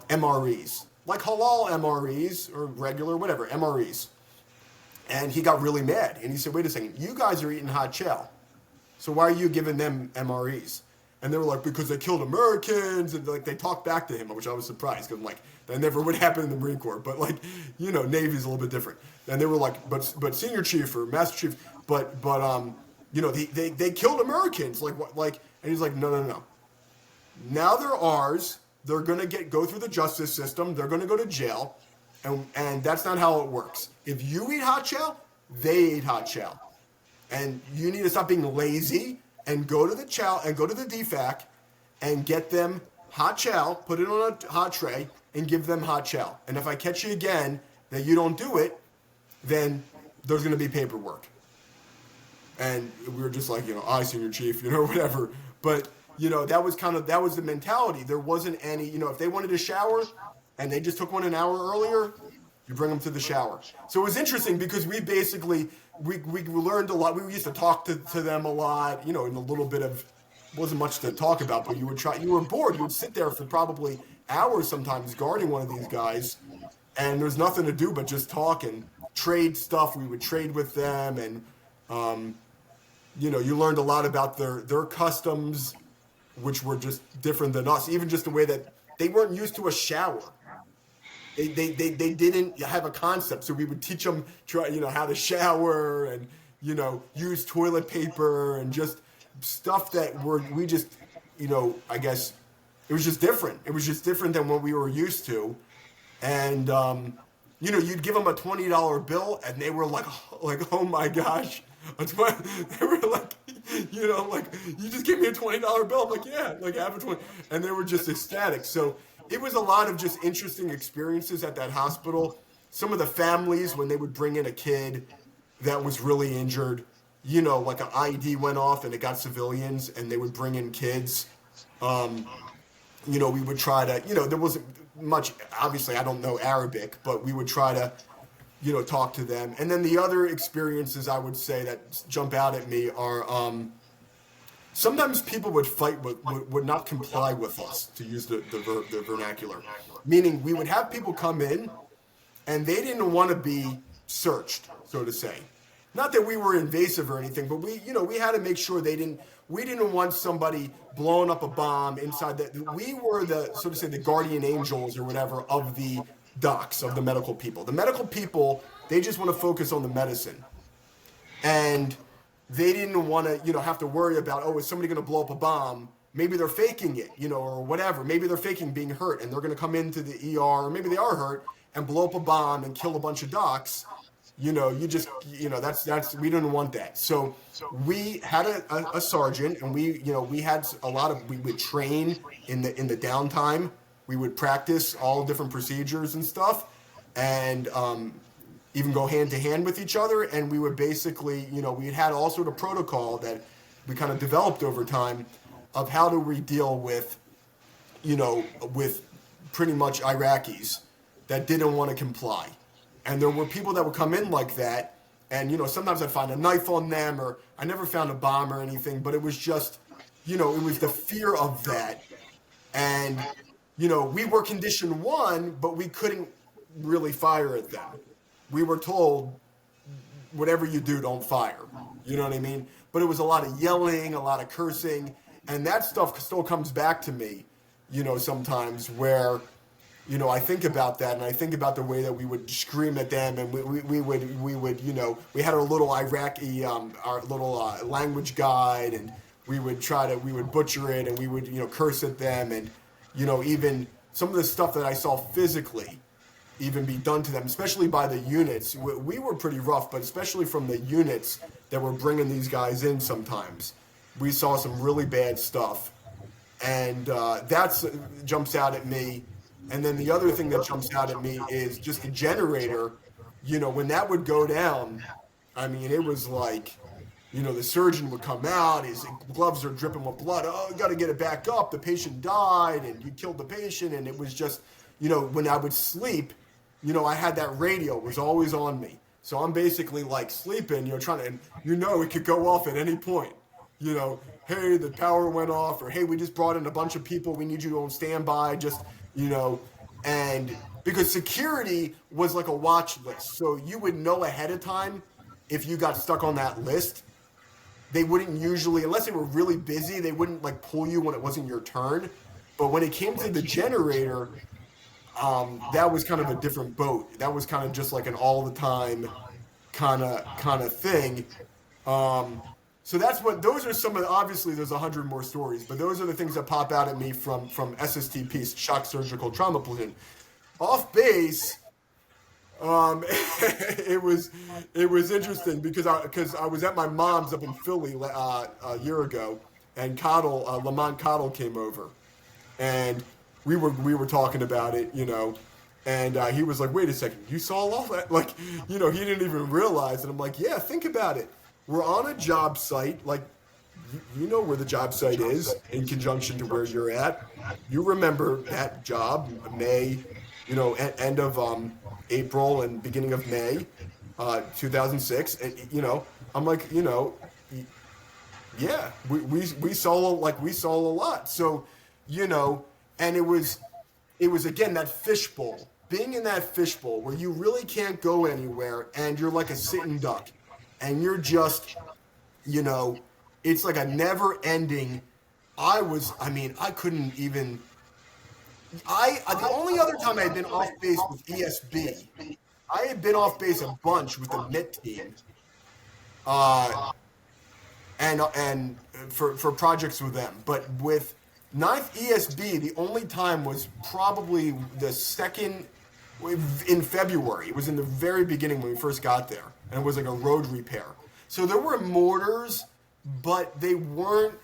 MREs, like halal MREs or regular, whatever, MREs. And he got really mad. And he said, wait a second, you guys are eating hot chow. So why are you giving them MREs? And they were like, because they killed Americans. And like they talked back to him, which I was surprised. Because I'm like, that never would happen in the Marine Corps. But like, Navy's a little bit different. And they were like, but senior chief or master chief, they killed Americans. And he's like, no. Now they're ours. They're going to go through the justice system. They're going to go to jail. And that's not how it works. If you eat hot chow, they eat hot chow. And you need to stop being lazy and go to the chow and go to the DFAC and get them hot chow, put it on a hot tray, and give them hot chow. And if I catch you again that you don't do it, then there's going to be paperwork. And we were just like, I, senior chief, whatever. But, that was the mentality. There wasn't any, if they wanted to shower and they just took one an hour earlier, you bring them to the shower. So it was interesting because we basically, we learned a lot. We used to talk to them a lot, in a little bit of, wasn't much to talk about, but you were bored. You would sit there for probably hours sometimes guarding one of these guys. and there's nothing to do but just talk and trade stuff. We would trade with them, and you learned a lot about their customs, which were just different than us. Even just the way that they weren't used to a shower. They didn't have a concept, so we would teach them how to shower and use toilet paper and just stuff that we just I guess it was just different. It was just different than what we were used to, and you'd give them a $20 bill, and they were like oh my gosh, they were like like you just gave me a $20 bill. I'm like yeah, like have a 20, and they were just ecstatic. So it was a lot of just interesting experiences at that hospital. Some of the families when they would bring in a kid that was really injured, like an IED went off and it got civilians, and they would bring in kids. We would try to, there wasn't much, obviously I don't know Arabic, but we would try to, talk to them. And then the other experiences I would say that jump out at me are sometimes people would fight, would not comply with us, to use the vernacular. Meaning we would have people come in and they didn't want to be searched, so to say. Not that we were invasive or anything, but we had to make sure we didn't want somebody blowing up a bomb inside we were the, so to say, the guardian angels or whatever of the docs, of the medical people. The medical people, they just want to focus on the medicine. And they didn't want to, have to worry about, oh, is somebody going to blow up a bomb? Maybe they're faking it, or whatever. Maybe they're faking being hurt and they're going to come into the ER, or maybe they are hurt and blow up a bomb and kill a bunch of docs. That's we didn't want that. So we had a sergeant, and we had we would train in the downtime. We would practice all different procedures and stuff, and even go hand to hand with each other. And we would basically, we had all sort of protocol that we kind of developed over time of how do we deal with, with pretty much Iraqis that didn't want to comply. And there were people that would come in like that, and sometimes I'd find a knife on them, or I never found a bomb or anything, but it was just, it was the fear of that. And we were condition 1, but we couldn't really fire at them. We were told, whatever you do, don't fire. You know what I mean? But it was a lot of yelling, a lot of cursing, and that stuff still comes back to me, sometimes where, I think about that, and I think about the way that we would scream at them, and we would, we had our little Iraqi, our little language guide, and we would butcher it, and we would, curse at them, and, even some of the stuff that I saw physically even be done to them, especially by the units. We were pretty rough, but especially from the units that were bringing these guys in sometimes, we saw some really bad stuff, and that's jumps out at me. And then the other thing that jumps out at me is just the generator. When that would go down, I mean, it was like, the surgeon would come out, his gloves are dripping with blood. Oh, you got to get it back up. The patient died, and you killed the patient. And it was just, when I would sleep, I had that radio, it was always on me. So I'm basically like sleeping, trying to, and it could go off at any point. Hey, the power went off, or hey, we just brought in a bunch of people. We need you on standby. Just, and because security was like a watch list. So you would know ahead of time if you got stuck on that list. They wouldn't usually, unless they were really busy, they wouldn't like pull you when it wasn't your turn. But when it came to the generator, that was kind of a different boat. That was kind of just like an all the time kind of thing. So those are some of obviously there's 100 more stories, but those are the things that pop out at me from SSTP, Shock Surgical Trauma Platoon. Off base, it was interesting because I was at my mom's up in Philly a year ago, and Lamont Cottle came over, and we were talking about it, and he was like, wait a second, you saw all that? Like, he didn't even realize, and I'm like, yeah, think about it. We're on a job site, like, you know where the job site is in conjunction to where you're at. You remember that job, May, end of April and beginning of May, 2006. And, I'm like, yeah, we saw a lot. So, and it was again, that fishbowl. being in that fishbowl where you really can't go anywhere and you're like a sitting duck and you're just, you know, it's like a never ending. I mean, I couldn't even. The only other time I had been off base with ESB, I had been off base a bunch with the Mitt team, uh, and for projects with them. But with Ninth ESB, the only time was probably the second in February. It was in the very beginning when we first got there, and it was like a road repair. So there were mortars, but they weren't.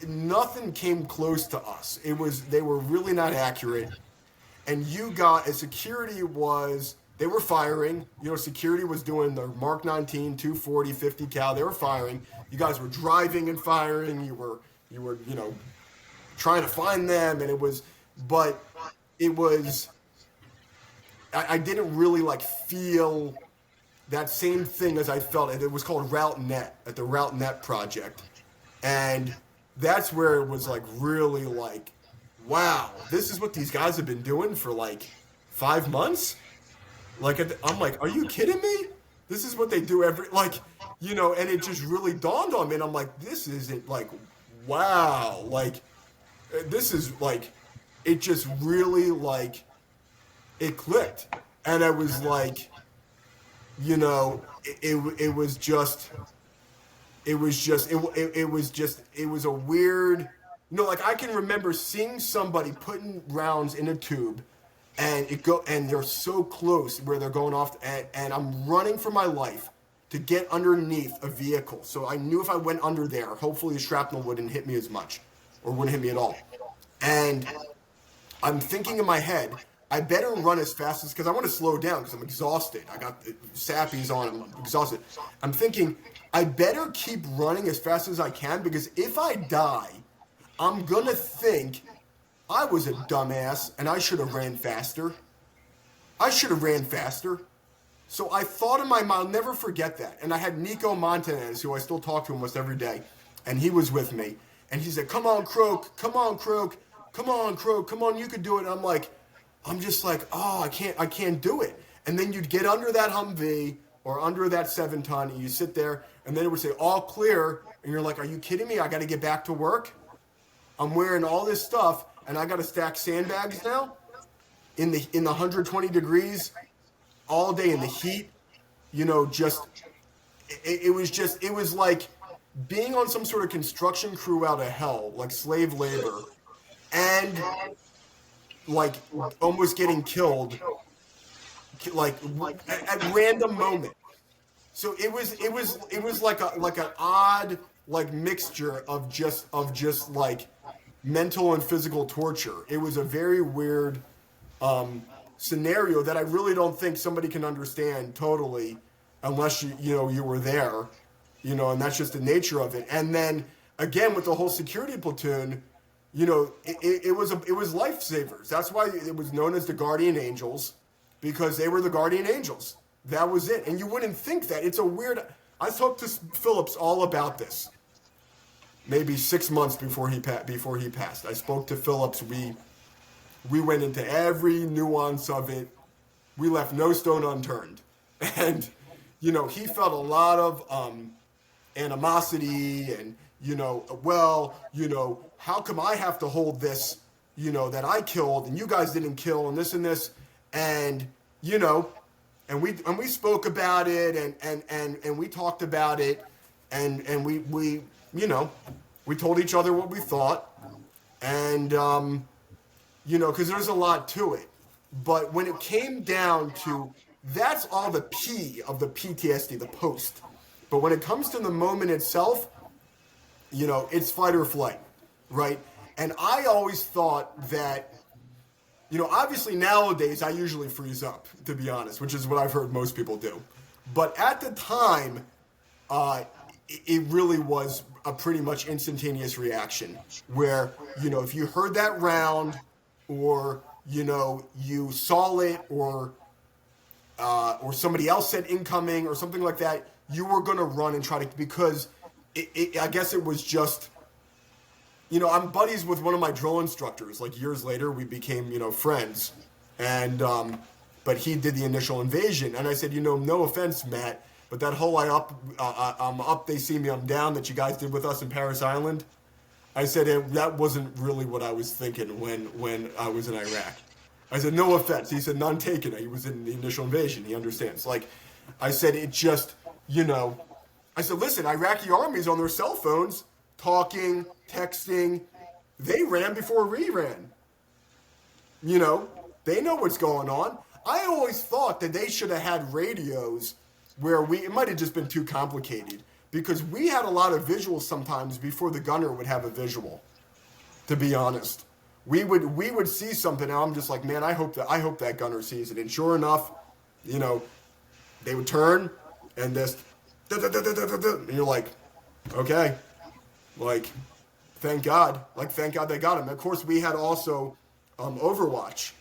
Nothing came close to us. They were really not accurate. And you got a security was they were firing. You know, security was doing the Mark 19, 240, 50 cal. They were firing. You guys were driving and firing. You were trying to find them, and but it was. I didn't really like feel that same thing as I felt. It was called Route Net at the Route Net project, and that's where it was like really like, wow, this is what these guys have been doing for like 5 months. Like I'm like, are you kidding me? This is what they do every and it just really dawned on me, and I'm like, this isn't like, wow, like this is like, it just really like, it clicked, and I was like, it was just. It was a weird, like I can remember seeing somebody putting rounds in a tube and and they're so close where they're going off, and I'm running for my life to get underneath a vehicle. So I knew if I went under there, hopefully the shrapnel wouldn't hit me as much or wouldn't hit me at all. And I'm thinking in my head, I better run as fast as, because I want to slow down because I'm exhausted. I got the sappies on, I'm exhausted. I'm thinking, I better keep running as fast as I can, because if I die, I'm going to think I was a dumbass and I should have ran faster. I should have ran faster. So I thought in my mind, I'll never forget that. And I had Nico Montanez, who I still talk to almost every day, and he was with me. And he said, come on, Croak, come on, Croak, come on, Croak, come on, you can do it. And I'm just like, oh, I can't do it. And then you'd get under that Humvee or under that 7-ton, and you sit there, and then it would say all clear, and you're like, are you kidding me? I got to get back to work. I'm wearing all this stuff, and I got to stack sandbags now in the 120 degrees all day in the heat. It was like being on some sort of construction crew out of hell, like slave labor, and like almost getting killed, like at random moment. So it was like an odd like mixture of just like mental and physical torture. It was a very weird scenario that I really don't think somebody can understand totally unless you were there, and that's just the nature of it. And then again with the whole security platoon, it was lifesavers. That's why it was known as the Guardian Angels, because they were the Guardian Angels. That was it. And you wouldn't think that. It's a weird. I talked to Phillips all about this. Maybe 6 months before he passed, I spoke to Phillips. We went into every nuance of it. We left no stone unturned, and he felt a lot of animosity and. How come I have to hold this, that I killed and you guys didn't kill and this, and and we spoke about it and we talked about it and we told each other what we thought, and because there's a lot to it, but when it came down to, that's all the P of the PTSD, the post. But when it comes to the moment itself, it's fight or flight, right? And I always thought that, obviously nowadays I usually freeze up, to be honest, which is what I've heard most people do. But at the time, it really was a pretty much instantaneous reaction where, if you heard that round or, you saw it or somebody else said incoming or something like that, you were going to run and try to, because I guess it was just, I'm buddies with one of my drill instructors. Like years later, we became, friends. and but he did the initial invasion. And I said, no offense, Matt, but that whole I'm up, they see me, I'm down that you guys did with us in Paris Island. I said that wasn't really what I was thinking when I was in Iraq. I said, no offense. He said, none taken. He was in the initial invasion. He understands. Like, I said, it just, I said, listen, Iraqi armies on their cell phones, talking, texting, they ran before we ran. They know what's going on. I always thought that they should have had radios where it might have just been too complicated because we had a lot of visuals sometimes before the gunner would have a visual, to be honest. We would see something and I'm just like, man, I hope that gunner sees it. And sure enough, they would turn and this, and you're like, okay, like, thank God. Like, thank God they got him. Of course, we had also Overwatch,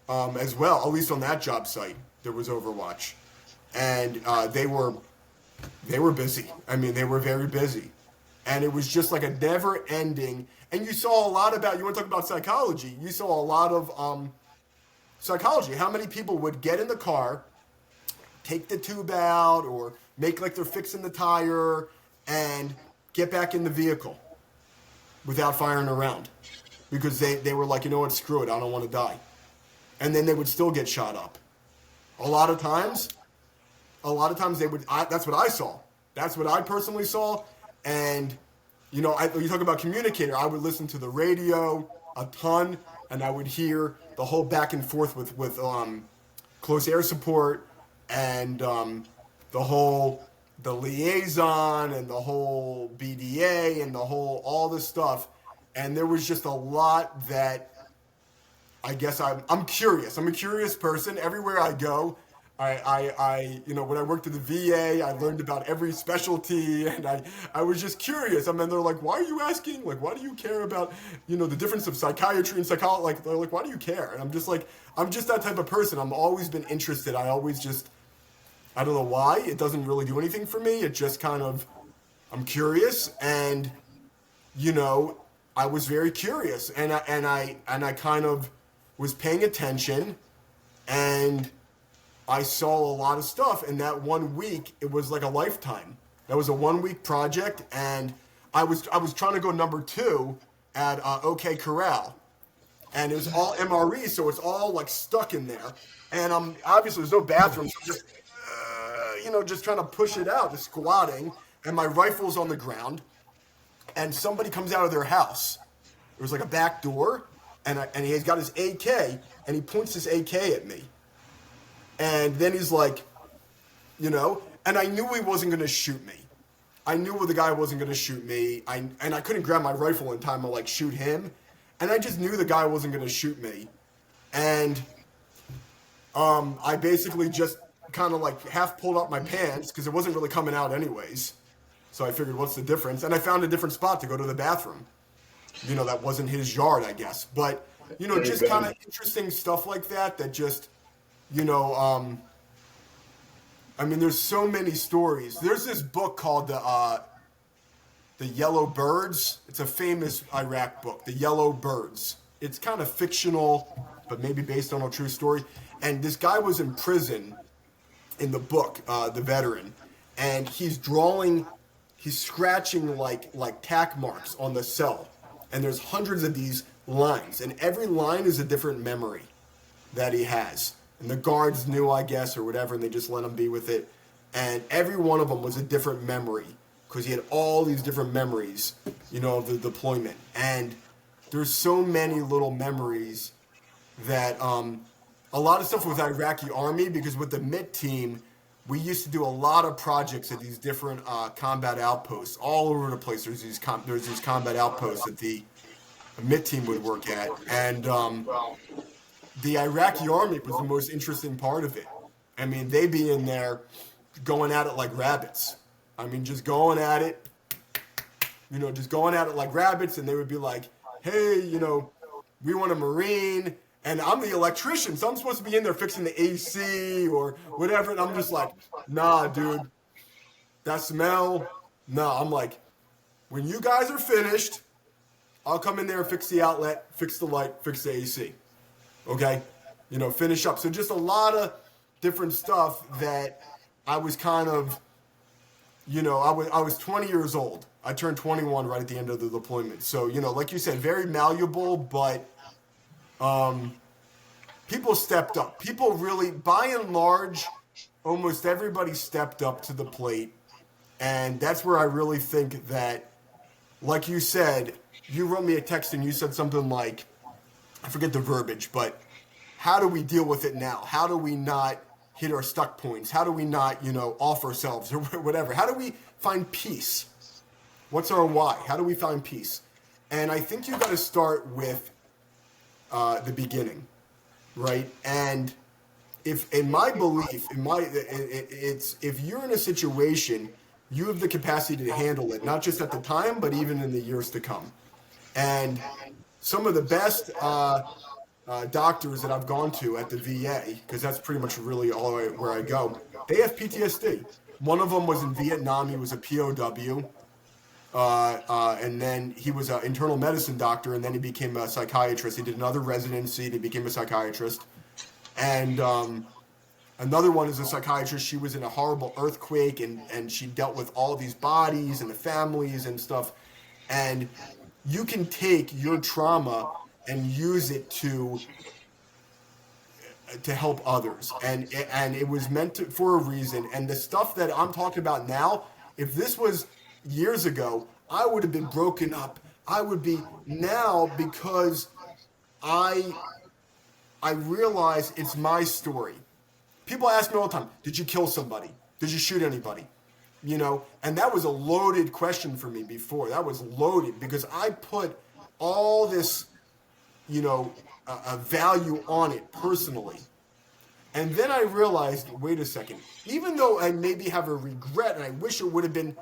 as well. At least on that job site, there was Overwatch. And they were busy. I mean, they were very busy. And it was just like a never-ending... And you saw a lot about... You want to talk about psychology? You saw a lot of psychology. How many people would get in the car, take the tube out, or make like they're fixing the tire, and get back in the vehicle without firing around? Because they were like, you know what, screw it, I don't want to die. And then they would still get shot up. A lot of times they would, that's what I saw. That's what I personally saw. And, you talk about communicator, I would listen to the radio a ton, and I would hear the whole back and forth with close air support and the liaison and the whole BDA and all this stuff. And there was just a lot that I guess I'm curious. I'm a curious person. Everywhere I go, I when I worked at the VA, I learned about every specialty, and I was just curious. I mean, they're like, why are you asking? Like, why do you care about, the difference of psychiatry and psychology? Like, they're like, why do you care? And I'm just like, I'm just that type of person. I've always been interested. I always just, I don't know why. It doesn't really do anything for me. It just kind of, I'm curious, and, I was very curious, and I kind of was paying attention, and I saw a lot of stuff. And that 1 week, it was like a lifetime. That was a 1 week project, and I was trying to go number 2 at OK Corral, and it was all MRE, so it's all like stuck in there. And obviously there's no bathroom, so just trying to push it out, just squatting, and my rifle's on the ground. And somebody comes out of their house. There was like a back door, and he's got his AK, and he points his AK at me. And then he's like, and I knew he wasn't going to shoot me. I knew the guy wasn't going to shoot me. And I couldn't grab my rifle in time to like shoot him. And I just knew the guy wasn't going to shoot me. And I basically just kind of like half pulled up my pants because it wasn't really coming out anyways. So I figured, what's the difference? And I found a different spot to go to the bathroom. That wasn't his yard, I guess. But, just kind of interesting stuff like that just, I mean, there's so many stories. There's this book called The Yellow Birds. It's a famous Iraq book, The Yellow Birds. It's kind of fictional, but maybe based on a true story. And this guy was in prison in the book, the veteran, and he's scratching like tack marks on the cell. And there's hundreds of these lines, and every line is a different memory that he has. And the guards knew, I guess, or whatever, and they just let him be with it. And every one of them was a different memory because he had all these different memories, of the deployment. And there's so many little memories that a lot of stuff with Iraqi army, because with the MIT team, we used to do a lot of projects at these different combat outposts all over the place. There's these combat outposts that the MIT team would work at, and the Iraqi army was the most interesting part of it. I mean, they'd be in there going at it like rabbits. I mean, just going at it, just going at it like rabbits, and they would be like, hey, we want a Marine. And I'm the electrician, so I'm supposed to be in there fixing the AC or whatever. And I'm just like, nah, dude, that smell. Nah, I'm like, when you guys are finished, I'll come in there and fix the outlet, fix the light, fix the AC. Okay, finish up. So just a lot of different stuff that I was kind of, I was 20 years old. I turned 21 right at the end of the deployment. So like you said, very malleable, but people stepped up. People really, by and large, almost everybody stepped up to the plate. And that's where I really think that, like you said, you wrote me a text and you said something like, I forget the verbiage, but how do we deal with it now? How do we not hit our stuck points? How do we not, off ourselves or whatever? How do we find peace? What's our why? How do we find peace? And I think you got to start with the beginning, right? And if, in my belief, it's if you're in a situation, you have the capacity to handle it, not just at the time, but even in the years to come. And some of the best doctors that I've gone to at the VA, because that's pretty much really where I go, they have PTSD. One of them was in Vietnam. He was a POW. And then he was an internal medicine doctor, and then he became a psychiatrist. He did another residency, and he became a psychiatrist. And another one is a psychiatrist. She was in a horrible earthquake, and she dealt with all these bodies and the families and stuff. And you can take your trauma and use it to help others, and it was meant for a reason. And the stuff that I'm talking about now, if this was years ago, I would have been broken up. I would be now, because I realize it's my story. People ask me all the time, did you kill somebody? Did you shoot anybody? And that was a loaded question for me before. That was loaded because I put all this, a value on it personally. And then I realized, wait a second, even though I maybe have a regret and I wish it would have been,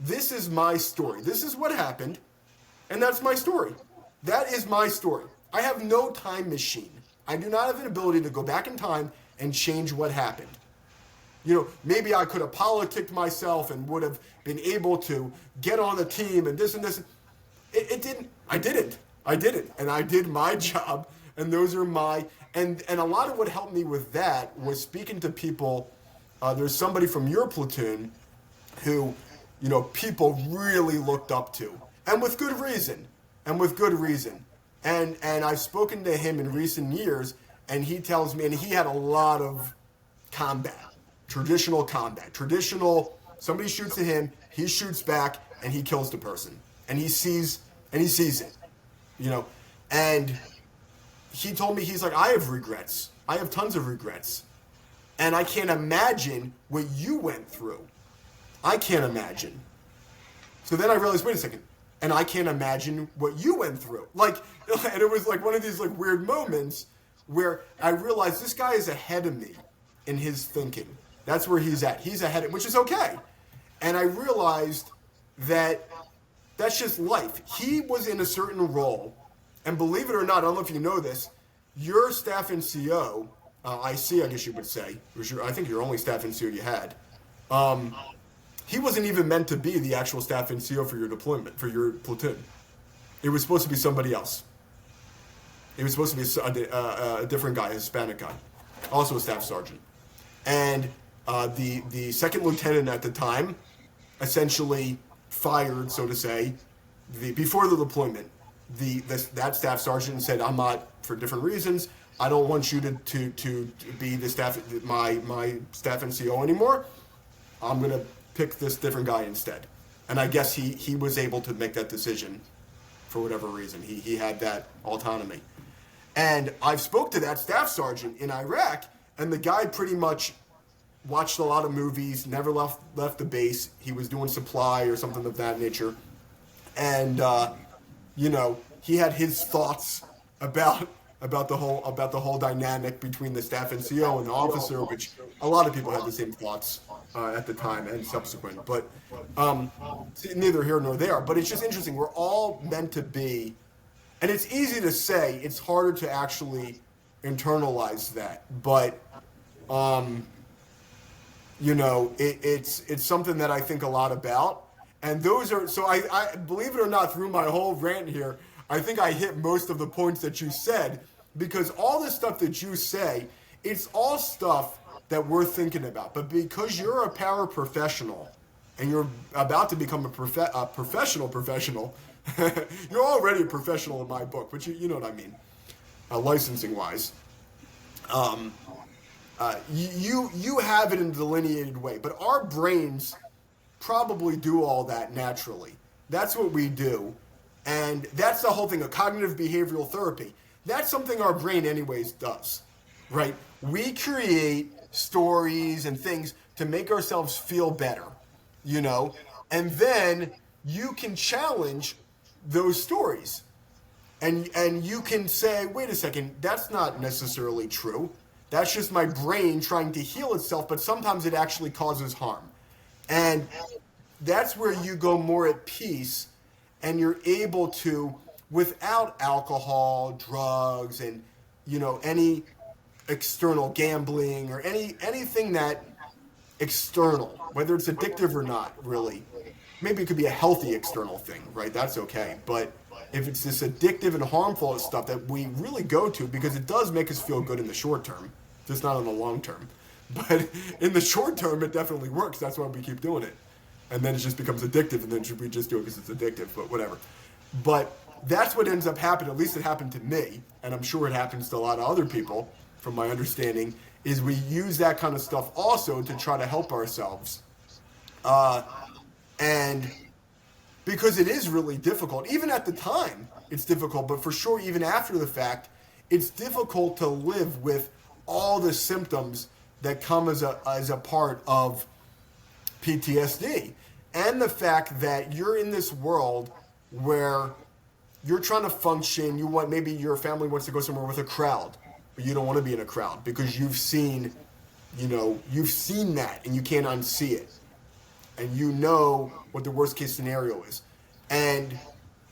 this is my story. This is what happened, and that's my story. That is my story. I have no time machine. I do not have an ability to go back in time and change what happened. Maybe I could have politicked myself and would have been able to get on the team and this and this. It didn't. I didn't. And I did my job, and those are and a lot of what helped me with that was speaking to people. There's somebody from your platoon who, people really looked up to, and with good reason. And I've spoken to him in recent years, and he tells me, and he had a lot of traditional combat. Somebody shoots at him, he shoots back, and he kills the person. And he sees it, And he told me, he's like, I have regrets. I have tons of regrets. And I can't imagine what you went through. I can't imagine. So then I realized, wait a second. And I can't imagine what you went through. And it was like one of these weird moments where I realized this guy is ahead of me in his thinking. That's where he's at. He's ahead, which is okay. And I realized that that's just life. He was in a certain role. And believe it or not, I don't know if you know this, your staff NCO, IC, I guess you would say, I think your only staff NCO you had, he wasn't even meant to be the actual staff NCO for your deployment, for your platoon. It was supposed to be somebody else. It was supposed to be a different guy, a Hispanic guy, also a staff sergeant. And the second lieutenant at the time essentially fired, so to say, before the deployment, that staff sergeant said, I'm not, for different reasons, I don't want you to be the staff, my staff NCO anymore. I'm going to pick this different guy instead. And I guess he was able to make that decision for whatever reason. He had that autonomy. And I've spoke to that staff sergeant in Iraq, and the guy pretty much watched a lot of movies, never left the base. He was doing supply or something of that nature. And, he had his thoughts about the whole dynamic between the staff NCO and the officer, which a lot of people had the same thoughts at the time and subsequent. But neither here nor there. But it's just interesting. We're all meant to be, and it's easy to say. It's harder to actually internalize that. But it's something that I think a lot about. And those are, so I believe it or not, through my whole rant here, I think I hit most of the points that you said. because all this stuff that you say, it's all stuff that we're thinking about. But because you're a power professional and you're about to become a professional, you're already a professional in my book, but you know what I mean, licensing wise. You have it in a delineated way, but our brains probably do all that naturally. That's what we do. And that's the whole thing of cognitive behavioral therapy. That's something our brain, anyways, does, right? We create stories and things to make ourselves feel better, you know? And then you can challenge those stories. And you can say, wait a second, that's not necessarily true. That's just my brain trying to heal itself, but sometimes it actually causes harm. And that's where you go more at peace and you're able to, without alcohol, drugs, and any external gambling or anything that external, whether it's addictive or not, really. Maybe it could be a healthy external thing, right? That's okay. But if it's this addictive and harmful stuff that we really go to, because it does make us feel good in the short term, just not in the long term. But in the short term, it definitely works. That's why we keep doing it. And then it just becomes addictive, and then we just do it because it's addictive, but whatever. But that's what ends up happening. At least it happened to me, and I'm sure it happens to a lot of other people, from my understanding, is we use that kind of stuff also to try to help ourselves. And because it is really difficult, even at the time, it's difficult, but for sure, even after the fact, it's difficult to live with all the symptoms that come as a part of PTSD. And the fact that you're in this world where you're trying to function, maybe your family wants to go somewhere with a crowd, but you don't want to be in a crowd because you've seen that and you can't unsee it. And you know what the worst case scenario is. And,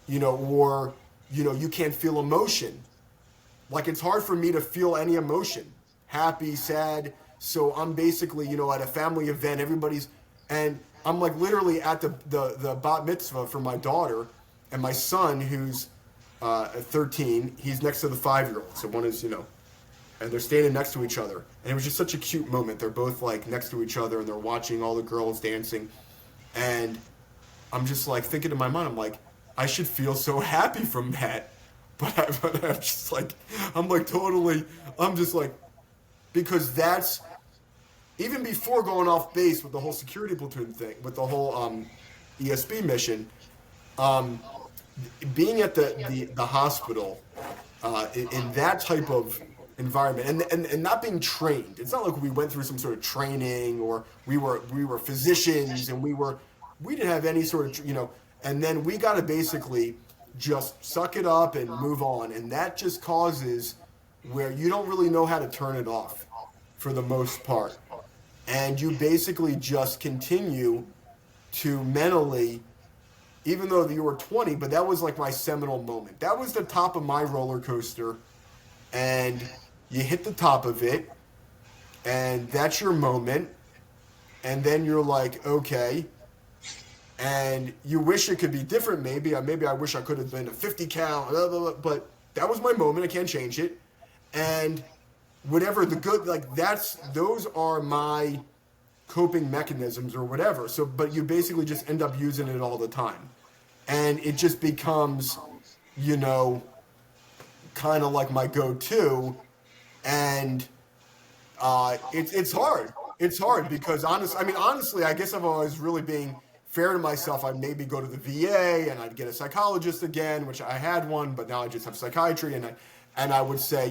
you can't feel emotion. Like, it's hard for me to feel any emotion, happy, sad. So I'm basically, at a family event, and I'm like literally at the bat mitzvah for my daughter, and my son, who's 13, he's next to the 5-year-old. So one is, and they're standing next to each other. And it was just such a cute moment. They're both like next to each other and they're watching all the girls dancing. And I'm just like thinking in my mind, I'm like, I should feel so happy from that. But I'm just like, I'm just like, because that's, even before going off base with the whole security platoon thing, with the whole ESB mission, being at the hospital in that type of environment and not being trained. It's not like we went through some sort of training or we were physicians and we didn't have any sort of, and then we got to basically just suck it up and move on. And that just causes where you don't really know how to turn it off for the most part. And you basically just continue to mentally, even though you were 20, but that was like my seminal moment. That was the top of my roller coaster. And you hit the top of it, and that's your moment. And then you're like, okay. And you wish it could be different, maybe. Maybe I wish I could have been a 50 cal, blah, blah, blah, but that was my moment. I can't change it. And whatever the good, like those are my coping mechanisms or whatever. So, but you basically just end up using it all the time. And it just becomes, kind of like my go-to. And it's hard. It's hard because honestly, I guess I'm always really being fair to myself. I'd maybe go to the VA and I'd get a psychologist again, which I had one, but now I just have psychiatry. And I would say,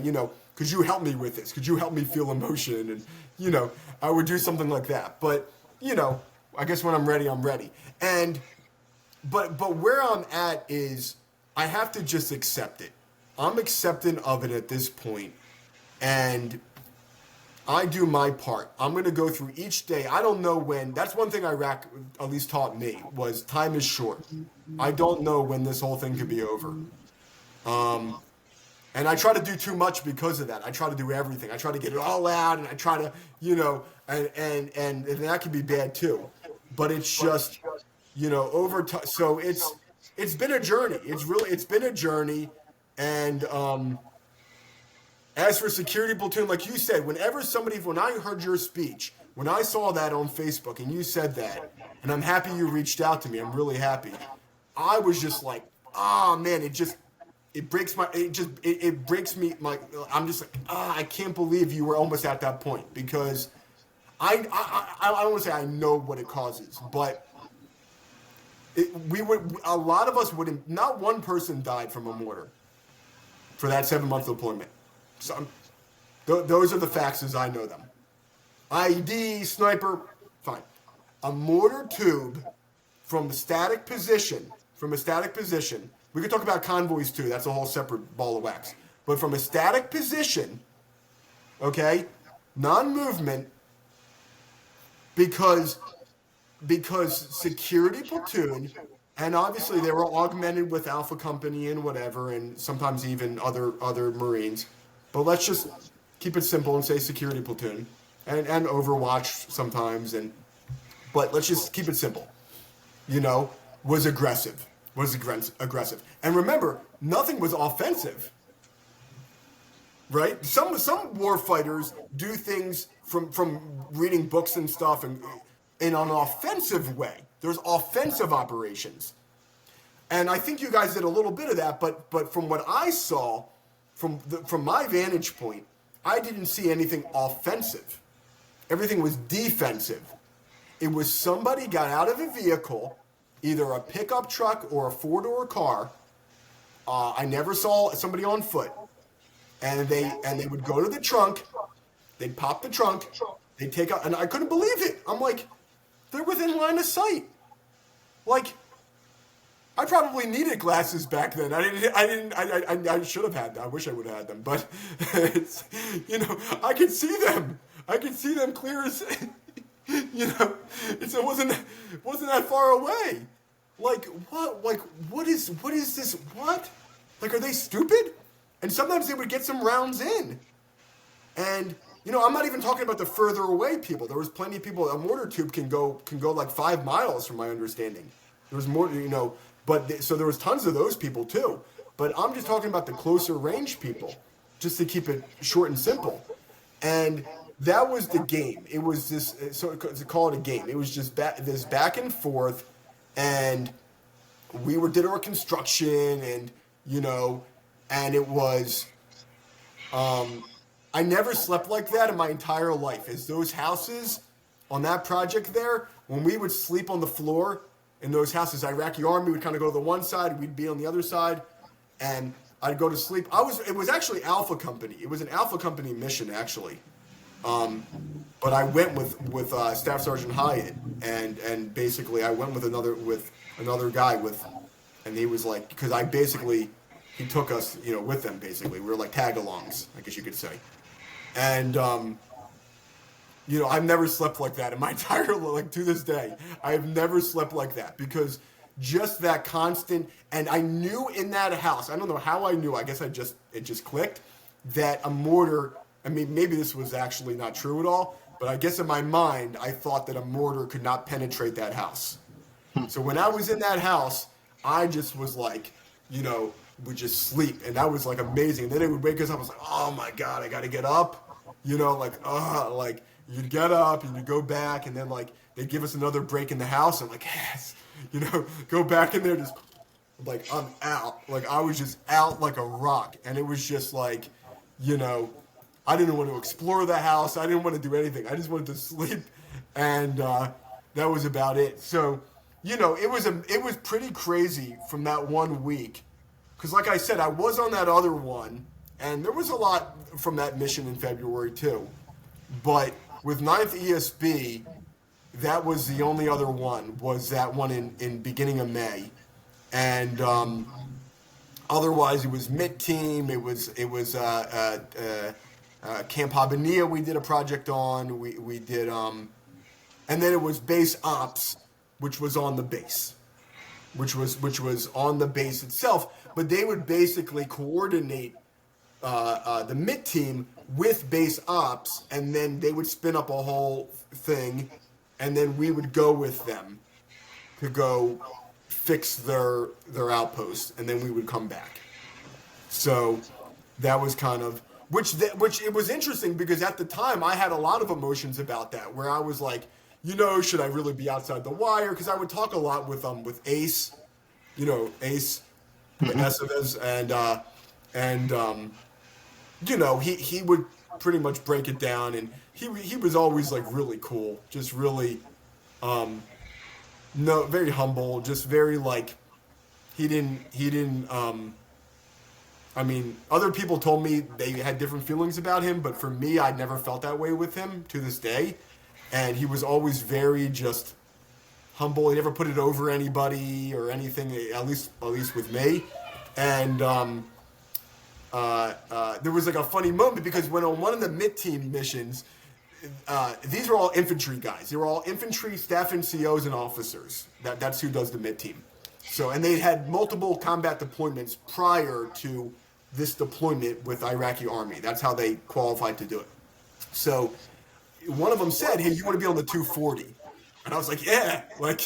could you help me with this? Could you help me feel emotion? And, I would do something like that. But, I guess when I'm ready, I'm ready. And, but where I'm at is I have to just accept it. I'm accepting of it at this point. And I do my part. I'm going to go through each day. I don't know when. That's one thing Iraq at least taught me was time is short. I don't know when this whole thing could be over. And I try to do too much because of that. I try to do everything. I try to get it all out, and I try to, and that can be bad too. But it's just, over time. So it's been a journey. It's been a journey, and As for security platoon, like you said, when I heard your speech, when I saw that on Facebook and you said that, and I'm happy you reached out to me, I'm really happy. I was just like, ah, man, it breaks me. I'm just like, I can't believe you were almost at that point because I don't want to say I know what it causes, but a lot of us wouldn't. Not one person died from a mortar for that 7 month deployment. So those are the facts as I know them. IED, sniper, fine. A mortar tube from a static position. We could talk about convoys too. That's a whole separate ball of wax. But from a static position, okay, non-movement, because security platoon, and obviously they were augmented with Alpha Company and whatever, and sometimes even other Marines. But let's just keep it simple and say security platoon, and Overwatch sometimes, but let's just keep it simple. Was aggressive. And remember, nothing was offensive. Right? Some war fighters do things from reading books and stuff and in an offensive way. There's offensive operations. And I think you guys did a little bit of that, but from what I saw, from my vantage point, I didn't see anything offensive. Everything was defensive. It was somebody got out of a vehicle, either a pickup truck or a four-door car. I never saw somebody on foot. And they would go to the trunk, they'd pop the trunk, they'd take out, and I couldn't believe it. I'm like, they're within line of sight. Like, I probably needed glasses back then. I should have had them. I wish I would have had them, but I could see them. I could see them clear as, it wasn't that far away. Like, what? Like, what is this? What? Like, are they stupid? And sometimes they would get some rounds in. And, I'm not even talking about the further away people. There was plenty of people, a mortar tube can go like 5 miles from my understanding. There was more, so there was tons of those people too. But I'm just talking about the closer range people, just to keep it short and simple. And that was the game. It was this, so to call it a game, it was just this back and forth. And did our construction and, and it was, I never slept like that in my entire life. As those houses on that project there, when we would sleep on the floor in those houses, Iraqi army would kind of go to the one side, we'd be on the other side, and I'd go to sleep. It was actually Alpha Company. It was an Alpha Company mission, actually. But I went with Staff Sergeant Hyatt, and basically I went with another guy and he was like, because he took us, with them basically. We were like tag-alongs, I guess you could say. And, I've never slept like that in my entire life, to this day. I have never slept like that because just that constant, and I knew in that house, I don't know how I knew, I guess it just clicked, that a mortar, I mean, maybe this was actually not true at all, but I guess in my mind, I thought that a mortar could not penetrate that house. So when I was in that house, I just was like, would just sleep, and that was like amazing. And then it would wake us up. I was like, oh my god, I got to get up, like you'd get up and you'd go back, and then like they'd give us another break in the house. I'm like, yes, go back in there, just like I'm out. Like I was just out like a rock, and it was just like, I didn't want to explore the house. I didn't want to do anything. I just wanted to sleep, and that was about it. So, it was pretty crazy from that 1 week. Because like I said, I was on that other one, and there was a lot from that mission in February too. But with 9th ESB, that was the only other one, was that one in beginning of May. And otherwise, it was MIT team, it was Camp Habania we did a project on, we did, and then it was base ops, which was on the base. Which was on the base itself, but they would basically coordinate the MIT team with base ops, and then they would spin up a whole thing, and then we would go with them to go fix their outpost, and then we would come back. So that was which it was interesting because at the time I had a lot of emotions about that, where I was like, should I really be outside the wire? Because I would talk a lot with Ace, Ace Hmm. Estevez, and he would pretty much break it down, and he was always like really cool, just really no very humble, just very like he didn't. I mean, other people told me they had different feelings about him, but for me, I never felt that way with him to this day. And he was always very just humble. He never put it over anybody or anything, at least with me. And there was like a funny moment because when on one of the mid team missions, these are all infantry guys. They were all infantry staff NCOs and officers. That's who does the mid team. So, and they had multiple combat deployments prior to this deployment with Iraqi army. That's how they qualified to do it. So, one of them said, "Hey, you want to be on the 240?" And I was like, "Yeah, like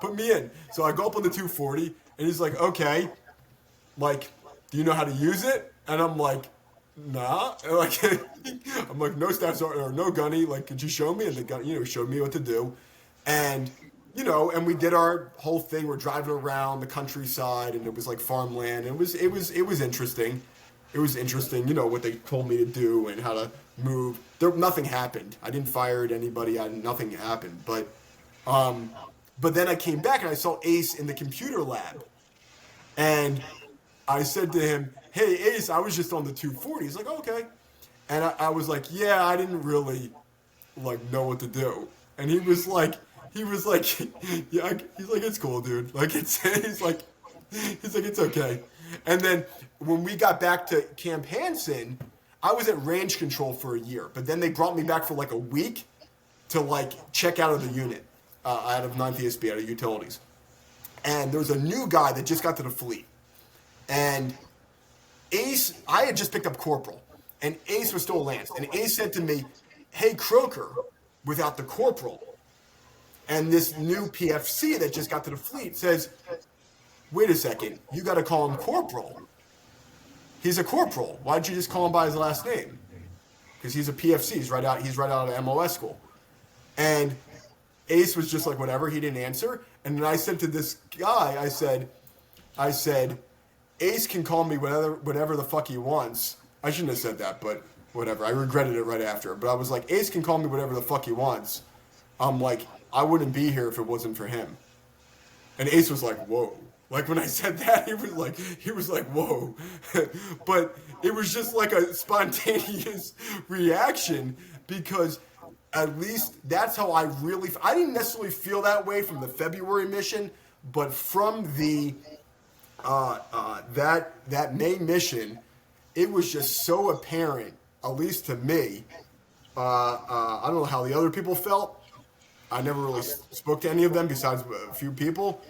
put me in." So I go up on the 240, and he's like, "Okay, like, do you know how to use it?" And I'm like, "Nah." And like, I'm like, "No staff sergeant or no gunny. Like, could you show me?" And the gun, showed me what to do, and and we did our whole thing. We're driving around the countryside, and it was like farmland. It was interesting. It was interesting, what they told me to do and how to move. Nothing happened. I didn't fire at anybody. Nothing happened. But then I came back and I saw Ace in the computer lab, and I said to him, "Hey, Ace, I was just on the 240." He's like, "Okay," and I was like, "Yeah, I didn't really like know what to do," and he was like, "Yeah," he's like, "It's cool, dude. Like it's," he's like, "It's okay." And then when we got back to Camp Hansen, I was at range control for a year, but then they brought me back for like a week to like check out of the unit, out of 9th ESB, out of utilities. And there was a new guy that just got to the fleet, and Ace, I had just picked up corporal, and Ace was still a lance, and Ace said to me, "Hey, Croker," without the corporal. And this new PFC that just got to the fleet says, "Wait a second, you got to call him corporal. He's a corporal. Why'd you just call him by his last name? Because he's a PFC. He's right out of MOS school." And Ace was just like, whatever. He didn't answer. And then I said to this guy, I said, "Ace can call me whatever the fuck he wants." I shouldn't have said that, but whatever. I regretted it right after. But I was like, "Ace can call me whatever the fuck he wants." I'm like, I wouldn't be here if it wasn't for him. And Ace was like, "Whoa." Like when I said that, he was like, "Whoa." But it was just like a spontaneous reaction because at least that's how I didn't necessarily feel that way from the February mission, but from the that May mission, it was just so apparent, at least to me. I don't know how the other people felt. I never really spoke to any of them besides a few people,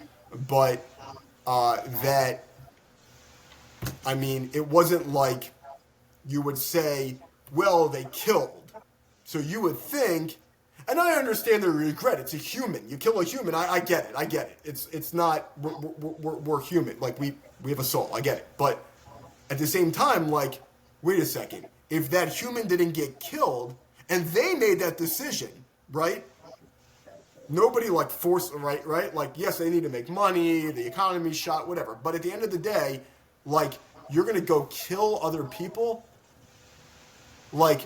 but that I mean, it wasn't like you would say, "Well, they killed." So you would think, and I understand the regret. It's a human. You kill a human. I get it. I get it. It's not. We're human. Like we have a soul. I get it. But at the same time, like, wait a second. If that human didn't get killed, and they made that decision, right? Nobody like forced, right? Like, yes, they need to make money. The economy's shot, whatever. But at the end of the day, like, you're gonna go kill other people. Like,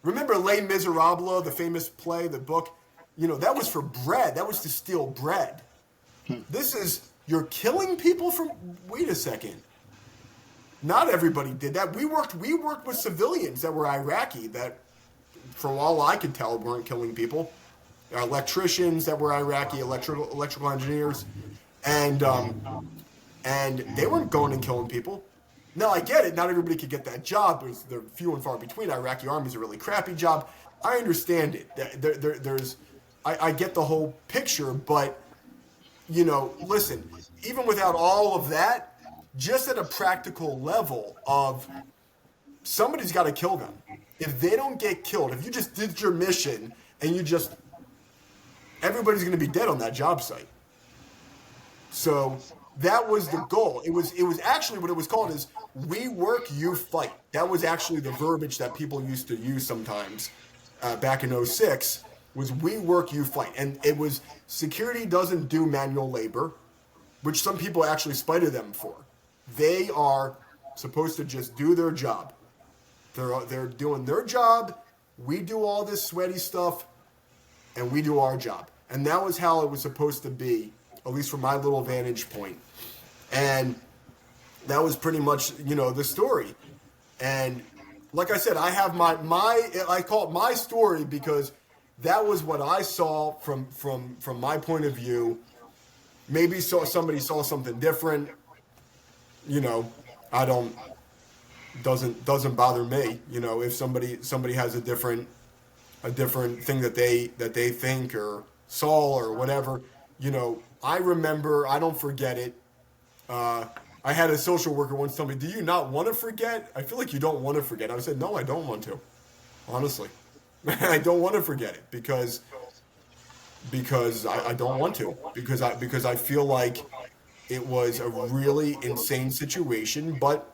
remember Les Miserables, the famous play, the book? That was for bread. That was to steal bread. This is, you're killing people from, wait a second. Not everybody did that. We worked with civilians that were Iraqi that, from all I could tell, weren't killing people. Electricians that were Iraqi, electrical engineers, and and they weren't going and killing people. Now I get it. Not everybody could get that job. They're few and far between. Iraqi army's a really crappy job. I understand it. I get the whole picture, but listen. Even without all of that, just at a practical level of somebody's got to kill them. If they don't get killed, if you just did your mission and everybody's going to be dead on that job site. So that was the goal. It was actually what it was called is we work, you fight. That was actually the verbiage that people used to use sometimes back in '06 was we work, you fight. And it was security doesn't do manual labor, which some people actually spited them for. They are supposed to just do their job. They're doing their job. We do all this sweaty stuff, and we do our job. And that was how it was supposed to be, at least from my little vantage point. And that was pretty much, the story. And like I said, I have my I call it my story because that was what I saw from my point of view. Maybe somebody saw something different. I don't doesn't bother me. If somebody has a different thing that they think or saw or whatever. I remember. I don't forget it. I had a social worker once tell me, "Do you not want to forget?" I feel like you don't want to forget. I said, "No, I don't want to. Honestly, I don't want to forget it because I don't want to because I feel like it was a really insane situation, but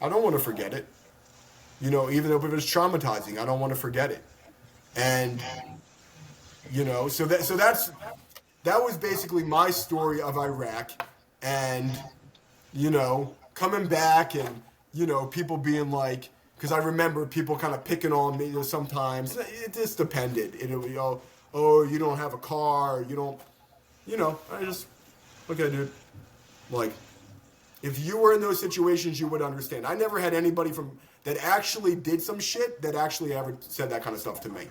I don't want to forget it. Even if it was traumatizing, I don't want to forget it. And that was basically my story of Iraq, and coming back and people being like, because I remember people kind of picking on me sometimes. It just depended. Oh, you don't have a car, you don't, I just, okay, dude, like, if you were in those situations, you would understand. I never had anybody that actually did some shit that actually ever said that kind of stuff to me.